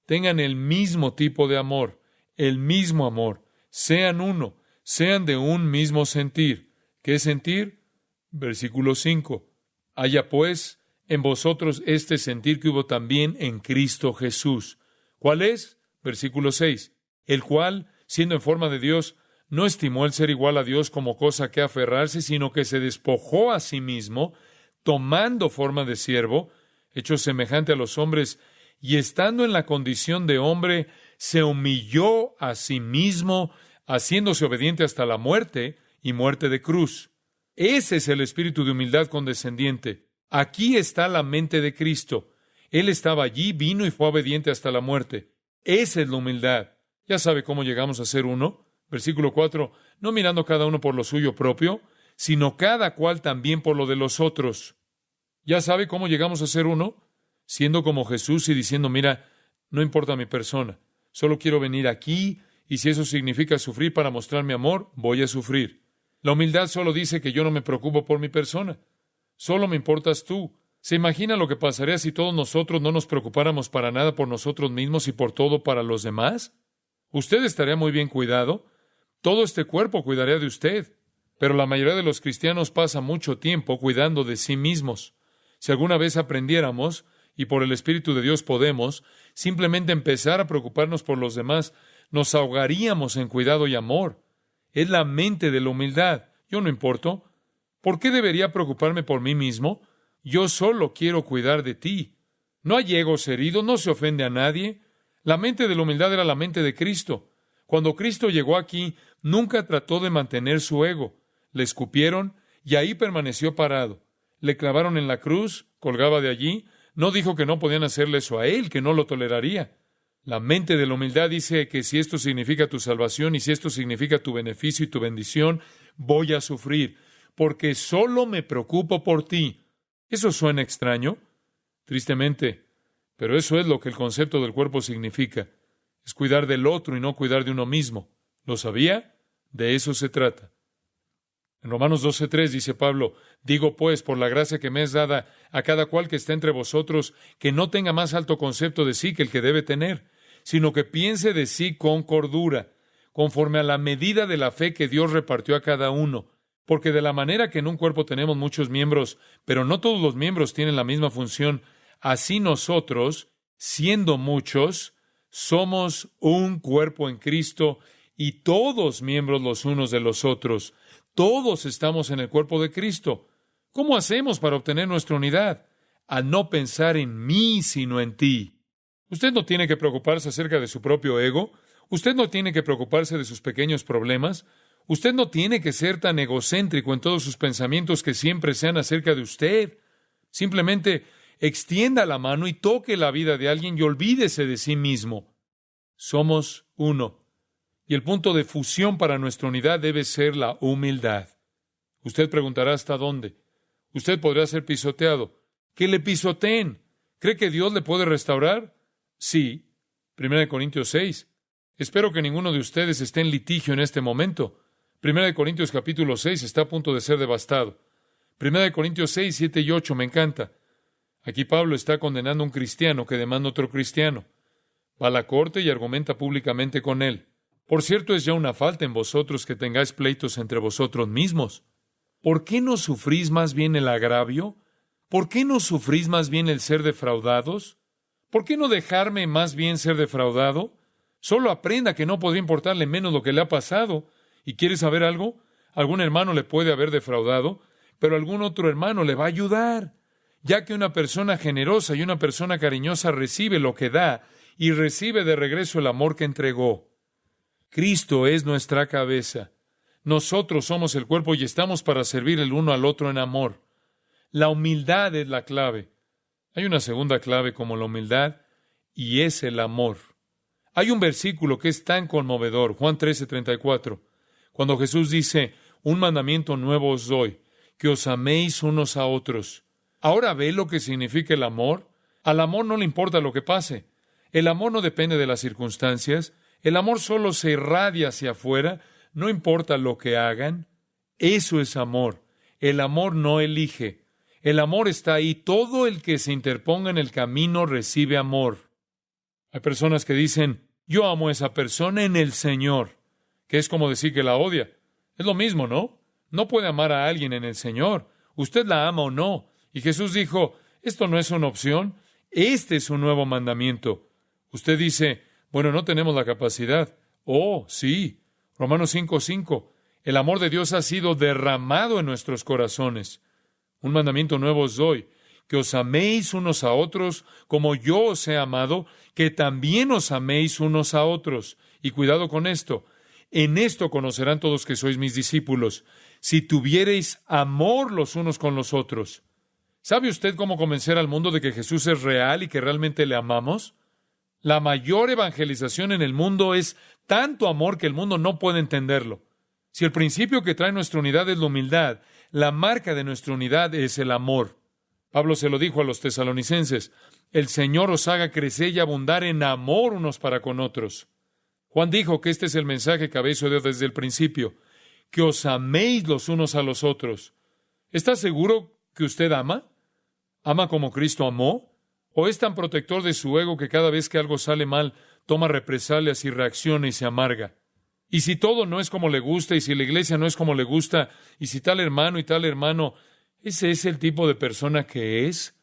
Tengan el mismo tipo de amor, el mismo amor. Sean uno, sean de un mismo sentir. ¿Qué sentir? Versículo 5. Haya pues en vosotros este sentir que hubo también en Cristo Jesús. ¿Cuál es? Versículo 6. El cual, siendo en forma de Dios, no estimó el ser igual a Dios como cosa que aferrarse, sino que se despojó a sí mismo, tomando forma de siervo, hecho semejante a los hombres, y estando en la condición de hombre, se humilló a sí mismo, haciéndose obediente hasta la muerte y muerte de cruz. Ese es el espíritu de humildad condescendiente. Aquí está la mente de Cristo. Él estaba allí, vino y fue obediente hasta la muerte. Esa es la humildad. ¿Ya sabe cómo llegamos a ser uno? Versículo 4. No mirando cada uno por lo suyo propio, sino cada cual también por lo de los otros. ¿Ya sabe cómo llegamos a ser uno? Siendo como Jesús y diciendo: mira, no importa mi persona, solo quiero venir aquí, y si eso significa sufrir para mostrar mi amor, voy a sufrir. La humildad solo dice que yo no me preocupo por mi persona, solo me importas tú. ¿Se imagina lo que pasaría si todos nosotros no nos preocupáramos para nada por nosotros mismos y por todo para los demás? Usted estaría muy bien cuidado, todo este cuerpo cuidaría de usted, pero la mayoría de los cristianos pasa mucho tiempo cuidando de sí mismos. Si alguna vez aprendiéramos, y por el Espíritu de Dios podemos, simplemente empezar a preocuparnos por los demás, nos ahogaríamos en cuidado y amor. Es la mente de la humildad. Yo no importo. ¿Por qué debería preocuparme por mí mismo? Yo solo quiero cuidar de ti. No hay egos heridos, no se ofende a nadie. La mente de la humildad era la mente de Cristo. Cuando Cristo llegó aquí, nunca trató de mantener su ego. Le escupieron y ahí permaneció parado. Le clavaron en la cruz, colgaba de allí. No dijo que no podían hacerle eso a él, que no lo toleraría. La mente de la humildad dice que si esto significa tu salvación y si esto significa tu beneficio y tu bendición, voy a sufrir, porque solo me preocupo por ti. ¿Eso suena extraño? Tristemente, pero eso es lo que el concepto del cuerpo significa. Es cuidar del otro y no cuidar de uno mismo. ¿Lo sabía? De eso se trata. En Romanos 12:3 dice Pablo: digo pues, por la gracia que me es dada a cada cual que está entre vosotros, que no tenga más alto concepto de sí que el que debe tener, sino que piense de sí con cordura, conforme a la medida de la fe que Dios repartió a cada uno. Porque de la manera que en un cuerpo tenemos muchos miembros, pero no todos los miembros tienen la misma función, así nosotros, siendo muchos, somos un cuerpo en Cristo y todos miembros los unos de los otros. Todos estamos en el cuerpo de Cristo. ¿Cómo hacemos para obtener nuestra unidad? Al no pensar en mí, sino en ti. Usted no tiene que preocuparse acerca de su propio ego. Usted no tiene que preocuparse de sus pequeños problemas. Usted no tiene que ser tan egocéntrico en todos sus pensamientos que siempre sean acerca de usted. Simplemente extienda la mano y toque la vida de alguien y olvídese de sí mismo. Somos uno. Y el punto de fusión para nuestra unidad debe ser la humildad. Usted preguntará ¿hasta dónde? Usted podrá ser pisoteado. Que le pisoteen. ¿Cree que Dios le puede restaurar? Sí. 1 Corintios 6. Espero que ninguno de ustedes esté en litigio en este momento. 1 Corintios capítulo 6 está a punto de ser devastado. 1 Corintios 6, 7 y 8 me encanta. Aquí Pablo está condenando a un cristiano que demanda a otro cristiano. Va a la corte y argumenta públicamente con él. Por cierto, es ya una falta en vosotros que tengáis pleitos entre vosotros mismos. ¿Por qué no sufrís más bien el agravio? ¿Por qué no sufrís más bien el ser defraudados? ¿Por qué no dejarme más bien ser defraudado? Solo aprenda que no podría importarle menos lo que le ha pasado. ¿Y quiere saber algo? Algún hermano le puede haber defraudado, pero algún otro hermano le va a ayudar, ya que una persona generosa y una persona cariñosa recibe lo que da y recibe de regreso el amor que entregó. Cristo es nuestra cabeza. Nosotros somos el cuerpo y estamos para servir el uno al otro en amor. La humildad es la clave. Hay una segunda clave como la humildad, y es el amor. Hay un versículo que es tan conmovedor, Juan 13:34, cuando Jesús dice, un mandamiento nuevo os doy, que os améis unos a otros. ¿Ahora ve lo que significa el amor? Al amor no le importa lo que pase. El amor no depende de las circunstancias. El amor solo se irradia hacia afuera, no importa lo que hagan. Eso es amor. El amor no elige. El amor está ahí. Todo el que se interponga en el camino recibe amor. Hay personas que dicen, yo amo a esa persona en el Señor, que es como decir que la odia. Es lo mismo, ¿no? No puede amar a alguien en el Señor. Usted la ama o no. Y Jesús dijo, esto no es una opción, este es un nuevo mandamiento. Usted dice, bueno, no tenemos la capacidad. Oh, sí. Romanos 5:5. El amor de Dios ha sido derramado en nuestros corazones. Un mandamiento nuevo os doy, que os améis unos a otros como yo os he amado, que también os améis unos a otros. Y cuidado con esto. En esto conocerán todos que sois mis discípulos, si tuviereis amor los unos con los otros. ¿Sabe usted cómo convencer al mundo de que Jesús es real y que realmente le amamos? La mayor evangelización en el mundo es tanto amor que el mundo no puede entenderlo. Si el principio que trae nuestra unidad es la humildad, la marca de nuestra unidad es el amor. Pablo se lo dijo a los tesalonicenses, el Señor os haga crecer y abundar en amor unos para con otros. Juan dijo que este es el mensaje que habéis oído desde el principio, que os améis los unos a los otros. ¿Está seguro que usted ama? ¿Ama como Cristo amó? ¿O es tan protector de su ego que cada vez que algo sale mal, toma represalias y reacciona y se amarga? Y si todo no es como le gusta, y si la iglesia no es como le gusta, y si tal hermano y tal hermano, ¿ese es el tipo de persona que es?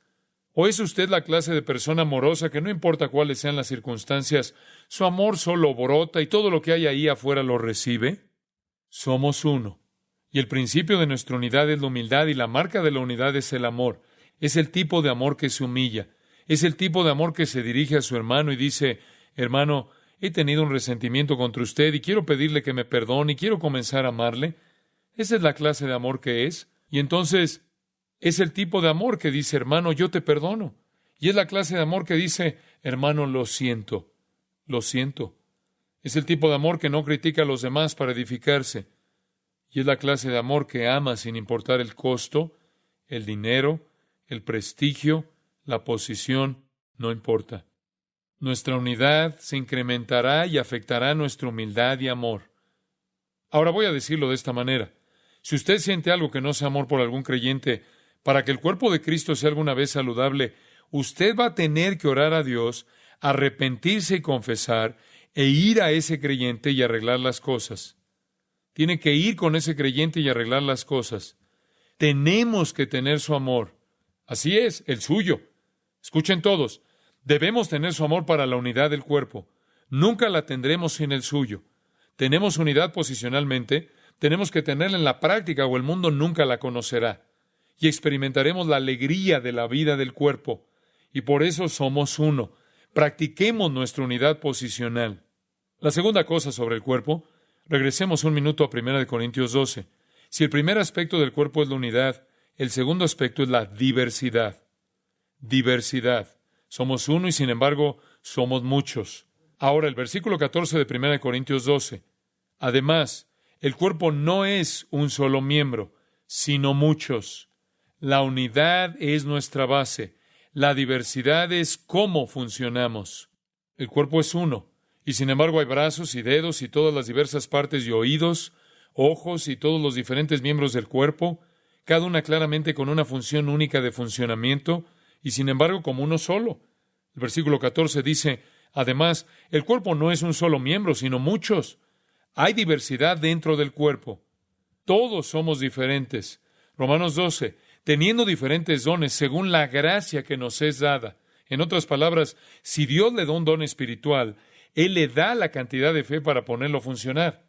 ¿O es usted la clase de persona amorosa que no importa cuáles sean las circunstancias, su amor solo brota y todo lo que hay ahí afuera lo recibe? Somos uno. Y el principio de nuestra unidad es la humildad y la marca de la unidad es el amor. Es el tipo de amor que se humilla. Es el tipo de amor que se dirige a su hermano y dice, hermano, he tenido un resentimiento contra usted y quiero pedirle que me perdone y quiero comenzar a amarle. Esa es la clase de amor que es. Y entonces es el tipo de amor que dice, hermano, yo te perdono. Y es la clase de amor que dice, hermano, lo siento, lo siento. Es el tipo de amor que no critica a los demás para edificarse. Y es la clase de amor que ama sin importar el costo, el dinero, el prestigio, la posición, no importa. Nuestra unidad se incrementará y afectará nuestra humildad y amor. Ahora voy a decirlo de esta manera. Si usted siente algo que no sea amor por algún creyente, para que el cuerpo de Cristo sea alguna vez saludable, usted va a tener que orar a Dios, arrepentirse y confesar, e ir a ese creyente y arreglar las cosas. Tiene que ir con ese creyente y arreglar las cosas. Tenemos que tener su amor. Así es, el suyo. Escuchen todos. Debemos tener su amor para la unidad del cuerpo. Nunca la tendremos sin el suyo. Tenemos unidad posicionalmente, tenemos que tenerla en la práctica o el mundo nunca la conocerá. Y experimentaremos la alegría de la vida del cuerpo. Y por eso somos uno. Practiquemos nuestra unidad posicional. La segunda cosa sobre el cuerpo, regresemos un minuto a 1 Corintios 12. Si el primer aspecto del cuerpo es la unidad, el segundo aspecto es la diversidad. Diversidad. Somos uno y sin embargo somos muchos. Ahora el versículo 14 de 1 Corintios 12. Además, el cuerpo no es un solo miembro, sino muchos. La unidad es nuestra base. La diversidad es cómo funcionamos. El cuerpo es uno, y sin embargo hay brazos y dedos y todas las diversas partes y oídos, ojos y todos los diferentes miembros del cuerpo, cada una claramente con una función única de funcionamiento, y sin embargo como uno solo. El versículo 14 dice, además, el cuerpo no es un solo miembro, sino muchos. Hay diversidad dentro del cuerpo. Todos somos diferentes. Romanos 12, teniendo diferentes dones según la gracia que nos es dada. En otras palabras, si Dios le da un don espiritual, Él le da la cantidad de fe para ponerlo a funcionar.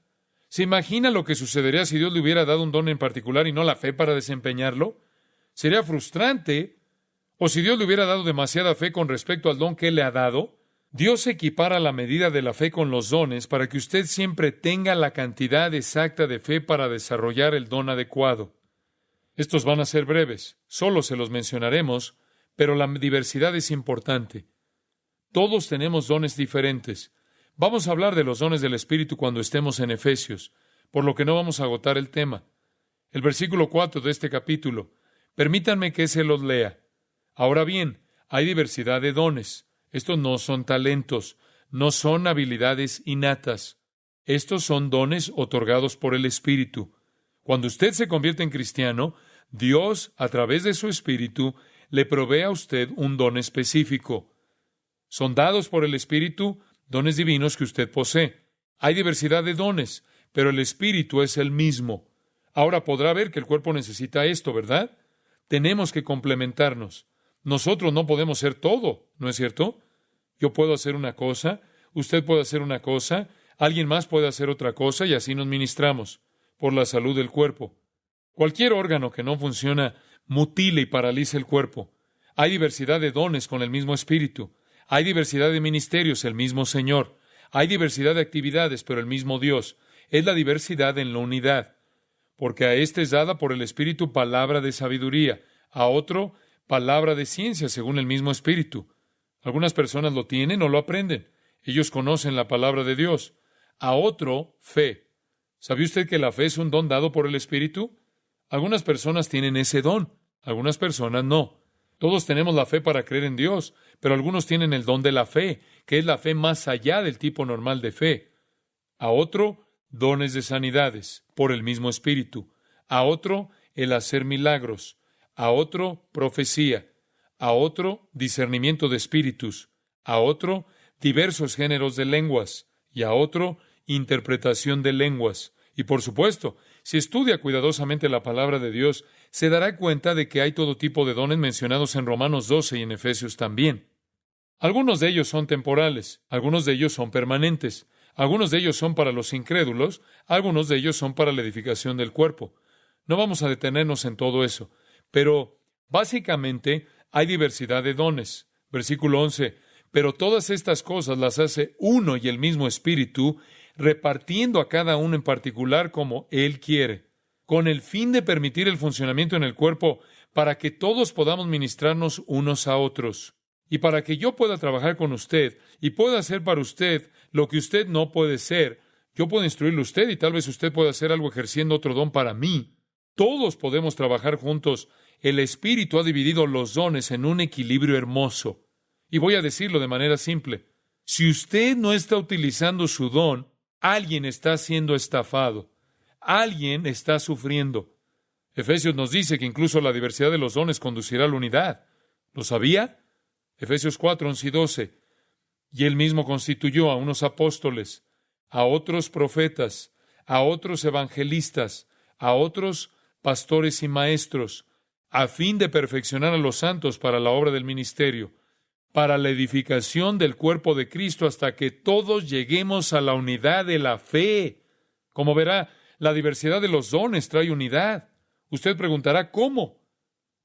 ¿Se imagina lo que sucedería si Dios le hubiera dado un don en particular y no la fe para desempeñarlo? Sería frustrante. O si Dios le hubiera dado demasiada fe con respecto al don que Él le ha dado. Dios equipara la medida de la fe con los dones para que usted siempre tenga la cantidad exacta de fe para desarrollar el don adecuado. Estos van a ser breves, solo se los mencionaremos, pero la diversidad es importante. Todos tenemos dones diferentes. Vamos a hablar de los dones del Espíritu cuando estemos en Efesios, por lo que no vamos a agotar el tema. El versículo 4 de este capítulo. Permítanme que se los lea. Ahora bien, hay diversidad de dones. Estos no son talentos, no son habilidades innatas. Estos son dones otorgados por el Espíritu. Cuando usted se convierte en cristiano, Dios, a través de su Espíritu, le provee a usted un don específico. Son dados por el Espíritu dones divinos que usted posee. Hay diversidad de dones, pero el Espíritu es el mismo. Ahora podrá ver que el cuerpo necesita esto, ¿verdad? Tenemos que complementarnos. Nosotros no podemos ser todo, ¿no es cierto? Yo puedo hacer una cosa, usted puede hacer una cosa, alguien más puede hacer otra cosa y así nos ministramos por la salud del cuerpo. Cualquier órgano que no funciona mutila y paraliza el cuerpo. Hay diversidad de dones con el mismo Espíritu. Hay diversidad de ministerios, el mismo Señor. Hay diversidad de actividades, pero el mismo Dios. Es la diversidad en la unidad. Porque a éste es dada por el Espíritu palabra de sabiduría, a otro palabra de ciencia según el mismo Espíritu. Algunas personas lo tienen o lo aprenden. Ellos conocen la palabra de Dios. A otro, fe. ¿Sabe usted que la fe es un don dado por el Espíritu? Algunas personas tienen ese don, algunas personas no. Todos tenemos la fe para creer en Dios, pero algunos tienen el don de la fe, que es la fe más allá del tipo normal de fe. A otro, dones de sanidades, por el mismo Espíritu. A otro, el hacer milagros. A otro, profecía. A otro, discernimiento de espíritus. A otro, diversos géneros de lenguas. Y a otro, interpretación de lenguas. Y por supuesto, si estudia cuidadosamente la palabra de Dios, se dará cuenta de que hay todo tipo de dones mencionados en Romanos 12 y en Efesios también. Algunos de ellos son temporales, algunos de ellos son permanentes, algunos de ellos son para los incrédulos, algunos de ellos son para la edificación del cuerpo. No vamos a detenernos en todo eso, pero básicamente hay diversidad de dones. Versículo 11, pero todas estas cosas las hace uno y el mismo Espíritu, repartiendo a cada uno en particular como Él quiere, con el fin de permitir el funcionamiento en el cuerpo para que todos podamos ministrarnos unos a otros. Y para que yo pueda trabajar con usted y pueda hacer para usted lo que usted no puede ser, yo puedo instruirle a usted y tal vez usted pueda hacer algo ejerciendo otro don para mí. Todos podemos trabajar juntos. El Espíritu ha dividido los dones en un equilibrio hermoso. Y voy a decirlo de manera simple. Si usted no está utilizando su don, alguien está siendo estafado. Alguien está sufriendo. Efesios nos dice que incluso la diversidad de los dones conducirá a la unidad. ¿Lo sabía? Efesios 4, 11 y 12. Y Él mismo constituyó a unos apóstoles, a otros profetas, a otros evangelistas, a otros pastores y maestros, a fin de perfeccionar a los santos para la obra del ministerio, para la edificación del cuerpo de Cristo hasta que todos lleguemos a la unidad de la fe. Como verá, la diversidad de los dones trae unidad. Usted preguntará, ¿cómo?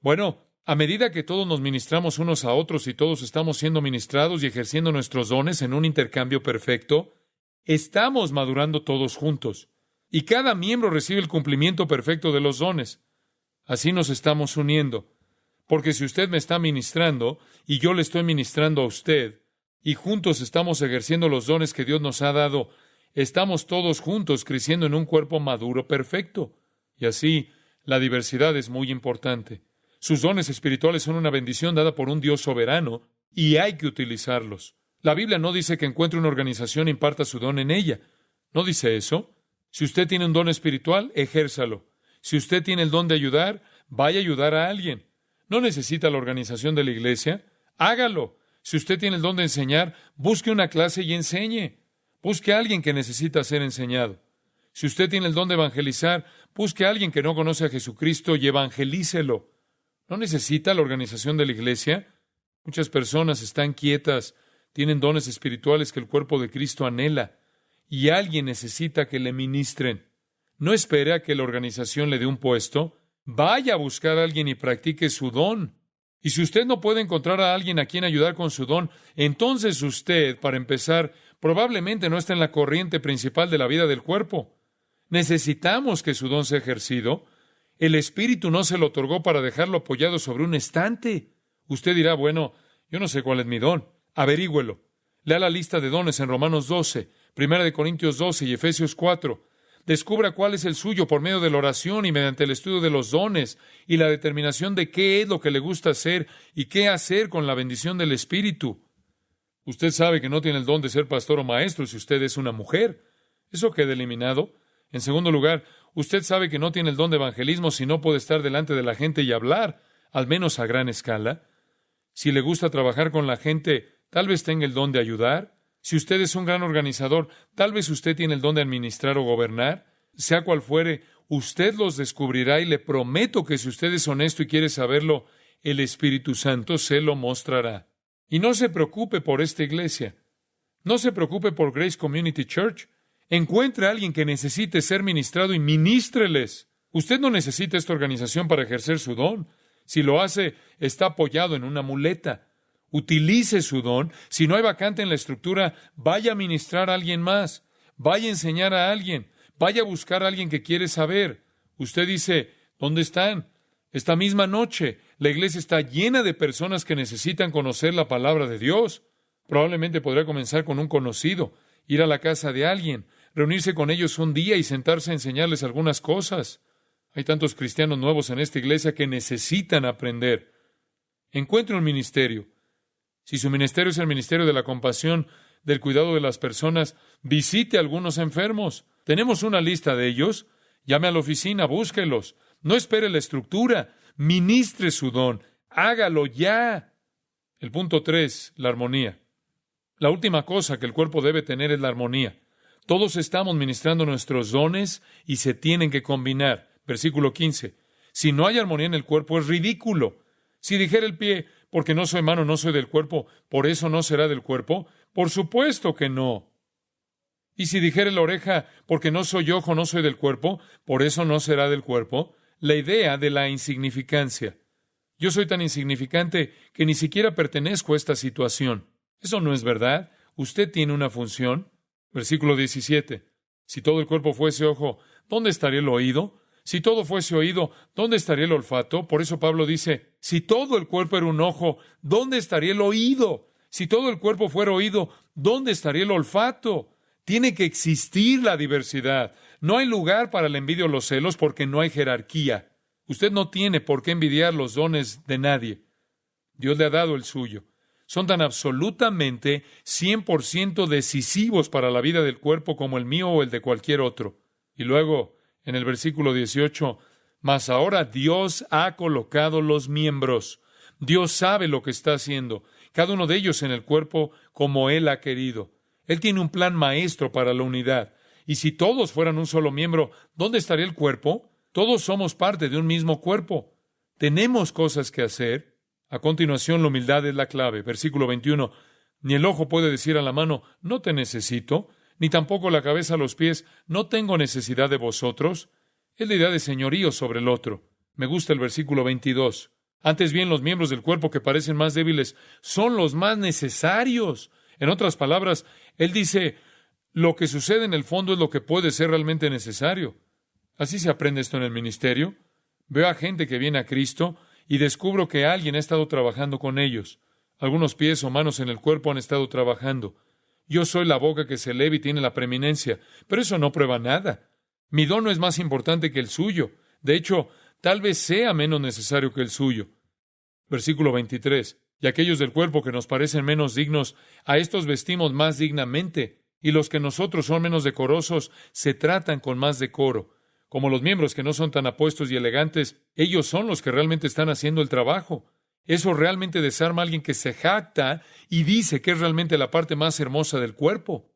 Bueno, a medida que todos nos ministramos unos a otros y todos estamos siendo ministrados y ejerciendo nuestros dones en un intercambio perfecto, estamos madurando todos juntos. Y cada miembro recibe el cumplimiento perfecto de los dones. Así nos estamos uniendo. Porque si usted me está ministrando y yo le estoy ministrando a usted, y juntos estamos ejerciendo los dones que Dios nos ha dado, estamos todos juntos creciendo en un cuerpo maduro perfecto. Y así, la diversidad es muy importante. Sus dones espirituales son una bendición dada por un Dios soberano y hay que utilizarlos. La Biblia no dice que encuentre una organización e imparta su don en ella. ¿No dice eso? Si usted tiene un don espiritual, ejérzalo. Si usted tiene el don de ayudar, vaya a ayudar a alguien. ¿No necesita la organización de la iglesia? Hágalo. Si usted tiene el don de enseñar, busque una clase y enseñe. Busque a alguien que necesita ser enseñado. Si usted tiene el don de evangelizar, busque a alguien que no conoce a Jesucristo y evangelícelo. ¿No necesita la organización de la iglesia? Muchas personas están quietas, tienen dones espirituales que el cuerpo de Cristo anhela, y alguien necesita que le ministren. No espere a que la organización le dé un puesto. Vaya a buscar a alguien y practique su don. Y si usted no puede encontrar a alguien a quien ayudar con su don, entonces usted, para empezar, probablemente no está en la corriente principal de la vida del cuerpo. Necesitamos que su don sea ejercido. El Espíritu no se lo otorgó para dejarlo apoyado sobre un estante. Usted dirá, bueno, yo no sé cuál es mi don. Averígüelo. Lea la lista de dones en Romanos 12, 1 Corintios 12 y Efesios 4. Descubra cuál es el suyo por medio de la oración y mediante el estudio de los dones y la determinación de qué es lo que le gusta hacer y qué hacer con la bendición del Espíritu. Usted sabe que no tiene el don de ser pastor o maestro si usted es una mujer. Eso queda eliminado. En segundo lugar, usted sabe que no tiene el don de evangelismo si no puede estar delante de la gente y hablar, al menos a gran escala. Si le gusta trabajar con la gente, tal vez tenga el don de ayudar. Si usted es un gran organizador, tal vez usted tiene el don de administrar o gobernar. Sea cual fuere, usted los descubrirá y le prometo que si usted es honesto y quiere saberlo, el Espíritu Santo se lo mostrará. Y no se preocupe por esta iglesia. No se preocupe por Grace Community Church. Encuentre a alguien que necesite ser ministrado y ministreles. Usted no necesita esta organización para ejercer su don. Si lo hace, está apoyado en una muleta. Utilice su don. Si no hay vacante en la estructura, vaya a ministrar a alguien más. Vaya a enseñar a alguien. Vaya a buscar a alguien que quiere saber. Usted dice, ¿dónde están? Esta misma noche, la iglesia está llena de personas que necesitan conocer la palabra de Dios. Probablemente podrá comenzar con un conocido, ir a la casa de alguien, reunirse con ellos un día y sentarse a enseñarles algunas cosas. Hay tantos cristianos nuevos en esta iglesia que necesitan aprender. Encuentre un ministerio. Si su ministerio es el ministerio de la compasión, del cuidado de las personas, visite a algunos enfermos. Tenemos una lista de ellos. Llame a la oficina, búsquelos. No espere la estructura. Ministre su don. Hágalo ya. El punto 3, la armonía. La última cosa que el cuerpo debe tener es la armonía. Todos estamos ministrando nuestros dones y se tienen que combinar. Versículo 15. Si no hay armonía en el cuerpo, es ridículo. Si dijera el pie, porque no soy mano, no soy del cuerpo, ¿por eso no será del cuerpo? Por supuesto que no. Y si dijera la oreja, porque no soy ojo, no soy del cuerpo, ¿por eso no será del cuerpo? La idea de la insignificancia. Yo soy tan insignificante que ni siquiera pertenezco a esta situación. Eso no es verdad. Usted tiene una función. Versículo 17. Si todo el cuerpo fuese ojo, ¿dónde estaría el oído? Si todo fuese oído, ¿dónde estaría el olfato? Por eso Pablo dice, si todo el cuerpo era un ojo, ¿dónde estaría el oído? Si todo el cuerpo fuera oído, ¿dónde estaría el olfato? Tiene que existir la diversidad. No hay lugar para la envidia o los celos porque no hay jerarquía. Usted no tiene por qué envidiar los dones de nadie. Dios le ha dado el suyo. Son tan absolutamente 100% decisivos para la vida del cuerpo como el mío o el de cualquier otro. Y luego, en el versículo 18, mas ahora Dios ha colocado los miembros. Dios sabe lo que está haciendo, cada uno de ellos en el cuerpo como Él ha querido. Él tiene un plan maestro para la unidad. Y si todos fueran un solo miembro, ¿dónde estaría el cuerpo? Todos somos parte de un mismo cuerpo. Tenemos cosas que hacer. A continuación, la humildad es la clave. Versículo 21. Ni el ojo puede decir a la mano, no te necesito, ni tampoco la cabeza a los pies, no tengo necesidad de vosotros. Es la idea de señorío sobre el otro. Me gusta el versículo 22. Antes bien, los miembros del cuerpo que parecen más débiles son los más necesarios. En otras palabras, él dice, lo que sucede en el fondo es lo que puede ser realmente necesario. Así se aprende esto en el ministerio. Veo a gente que viene a Cristo y descubro que alguien ha estado trabajando con ellos. Algunos pies o manos en el cuerpo han estado trabajando. Yo soy la boca que se eleva y tiene la preeminencia, pero eso no prueba nada. Mi don no es más importante que el suyo. De hecho, tal vez sea menos necesario que el suyo. Versículo 23. Y aquellos del cuerpo que nos parecen menos dignos, a estos vestimos más dignamente, y los que nosotros son menos decorosos, se tratan con más decoro. Como los miembros que no son tan apuestos y elegantes, ellos son los que realmente están haciendo el trabajo. Eso realmente desarma a alguien que se jacta y dice que es realmente la parte más hermosa del cuerpo.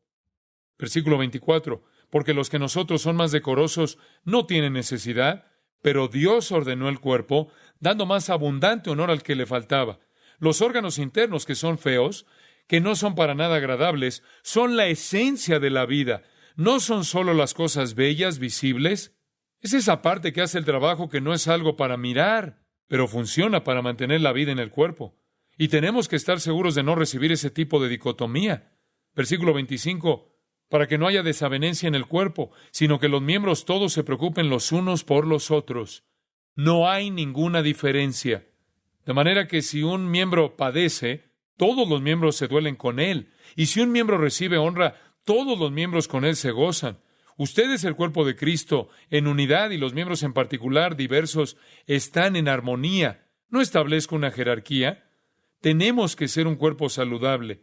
Versículo 24. porque los que nosotros son más decorosos no tienen necesidad, pero Dios ordenó el cuerpo, dando más abundante honor al que le faltaba. Los órganos internos que son feos, que no son para nada agradables, son la esencia de la vida. No son solo las cosas bellas, visibles. Es esa parte que hace el trabajo que no es algo para mirar, pero funciona para mantener la vida en el cuerpo. Y tenemos que estar seguros de no recibir ese tipo de dicotomía. Versículo 25, para que no haya desavenencia en el cuerpo, sino que los miembros todos se preocupen los unos por los otros. No hay ninguna diferencia. De manera que si un miembro padece, todos los miembros se duelen con él. Y si un miembro recibe honra, todos los miembros con él se gozan. Usted es el cuerpo de Cristo, en unidad, y los miembros en particular, diversos, están en armonía. No establezco una jerarquía. Tenemos que ser un cuerpo saludable.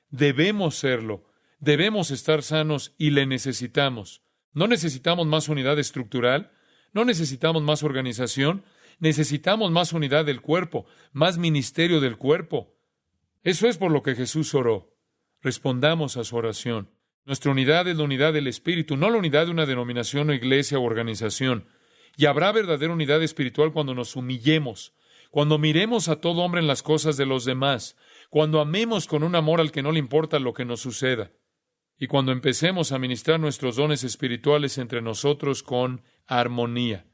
Debemos serlo. Debemos estar sanos y le necesitamos. No necesitamos más unidad estructural. No necesitamos más organización. Necesitamos más unidad del cuerpo, más ministerio del cuerpo. Eso es por lo que Jesús oró. Respondamos a su oración. Nuestra unidad es la unidad del Espíritu, no la unidad de una denominación o iglesia o organización. Y habrá verdadera unidad espiritual cuando nos humillemos, cuando miremos a todo hombre en las cosas de los demás, cuando amemos con un amor al que no le importa lo que nos suceda, y cuando empecemos a ministrar nuestros dones espirituales entre nosotros con armonía.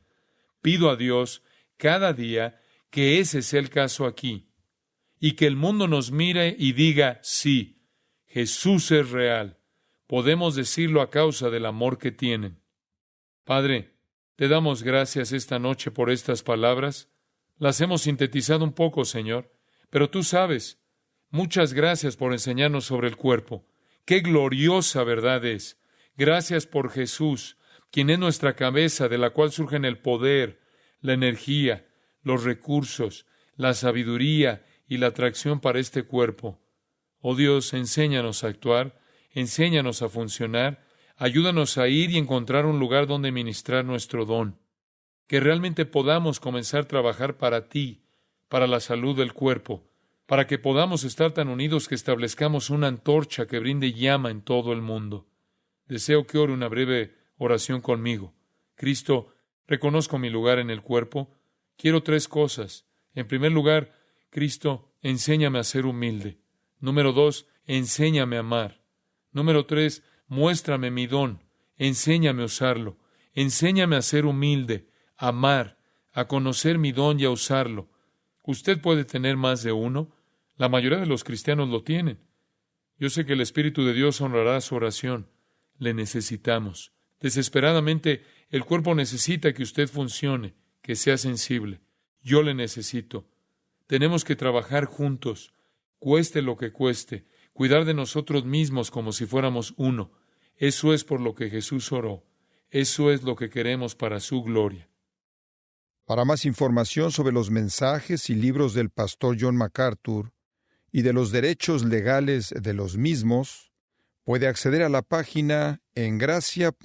Pido a Dios cada día que ese sea el caso aquí, y que el mundo nos mire y diga, sí, Jesús es real. Podemos decirlo a causa del amor que tienen. Padre, te damos gracias esta noche por estas palabras. Las hemos sintetizado un poco, Señor, pero tú sabes. Muchas gracias por enseñarnos sobre el cuerpo. ¡Qué gloriosa verdad es! Gracias por Jesús, quien es nuestra cabeza, de la cual surgen el poder, la energía, los recursos, la sabiduría y la atracción para este cuerpo. Oh Dios, enséñanos a actuar, enséñanos a funcionar, ayúdanos a ir y encontrar un lugar donde ministrar nuestro don, que realmente podamos comenzar a trabajar para ti, para la salud del cuerpo, para que podamos estar tan unidos que establezcamos una antorcha que brinde llama en todo el mundo. Deseo que ore una breve oración conmigo. Cristo, reconozco mi lugar en el cuerpo. Quiero 3 cosas. En primer lugar, Cristo, enséñame a ser humilde. Número 2, enséñame a amar. Número 3, muéstrame mi don. Enséñame a usarlo. Enséñame a ser humilde, a amar, a conocer mi don y a usarlo. Usted puede tener más de uno. La mayoría de los cristianos lo tienen. Yo sé que el Espíritu de Dios honrará su oración. Le necesitamos. Desesperadamente, el cuerpo necesita que usted funcione, que sea sensible. Yo le necesito. Tenemos que trabajar juntos, cueste lo que cueste, cuidar de nosotros mismos como si fuéramos uno. Eso es por lo que Jesús oró. Eso es lo que queremos para su gloria. Para más información sobre los mensajes y libros del pastor John MacArthur y de los derechos legales de los mismos, puede acceder a la página en gracia.org.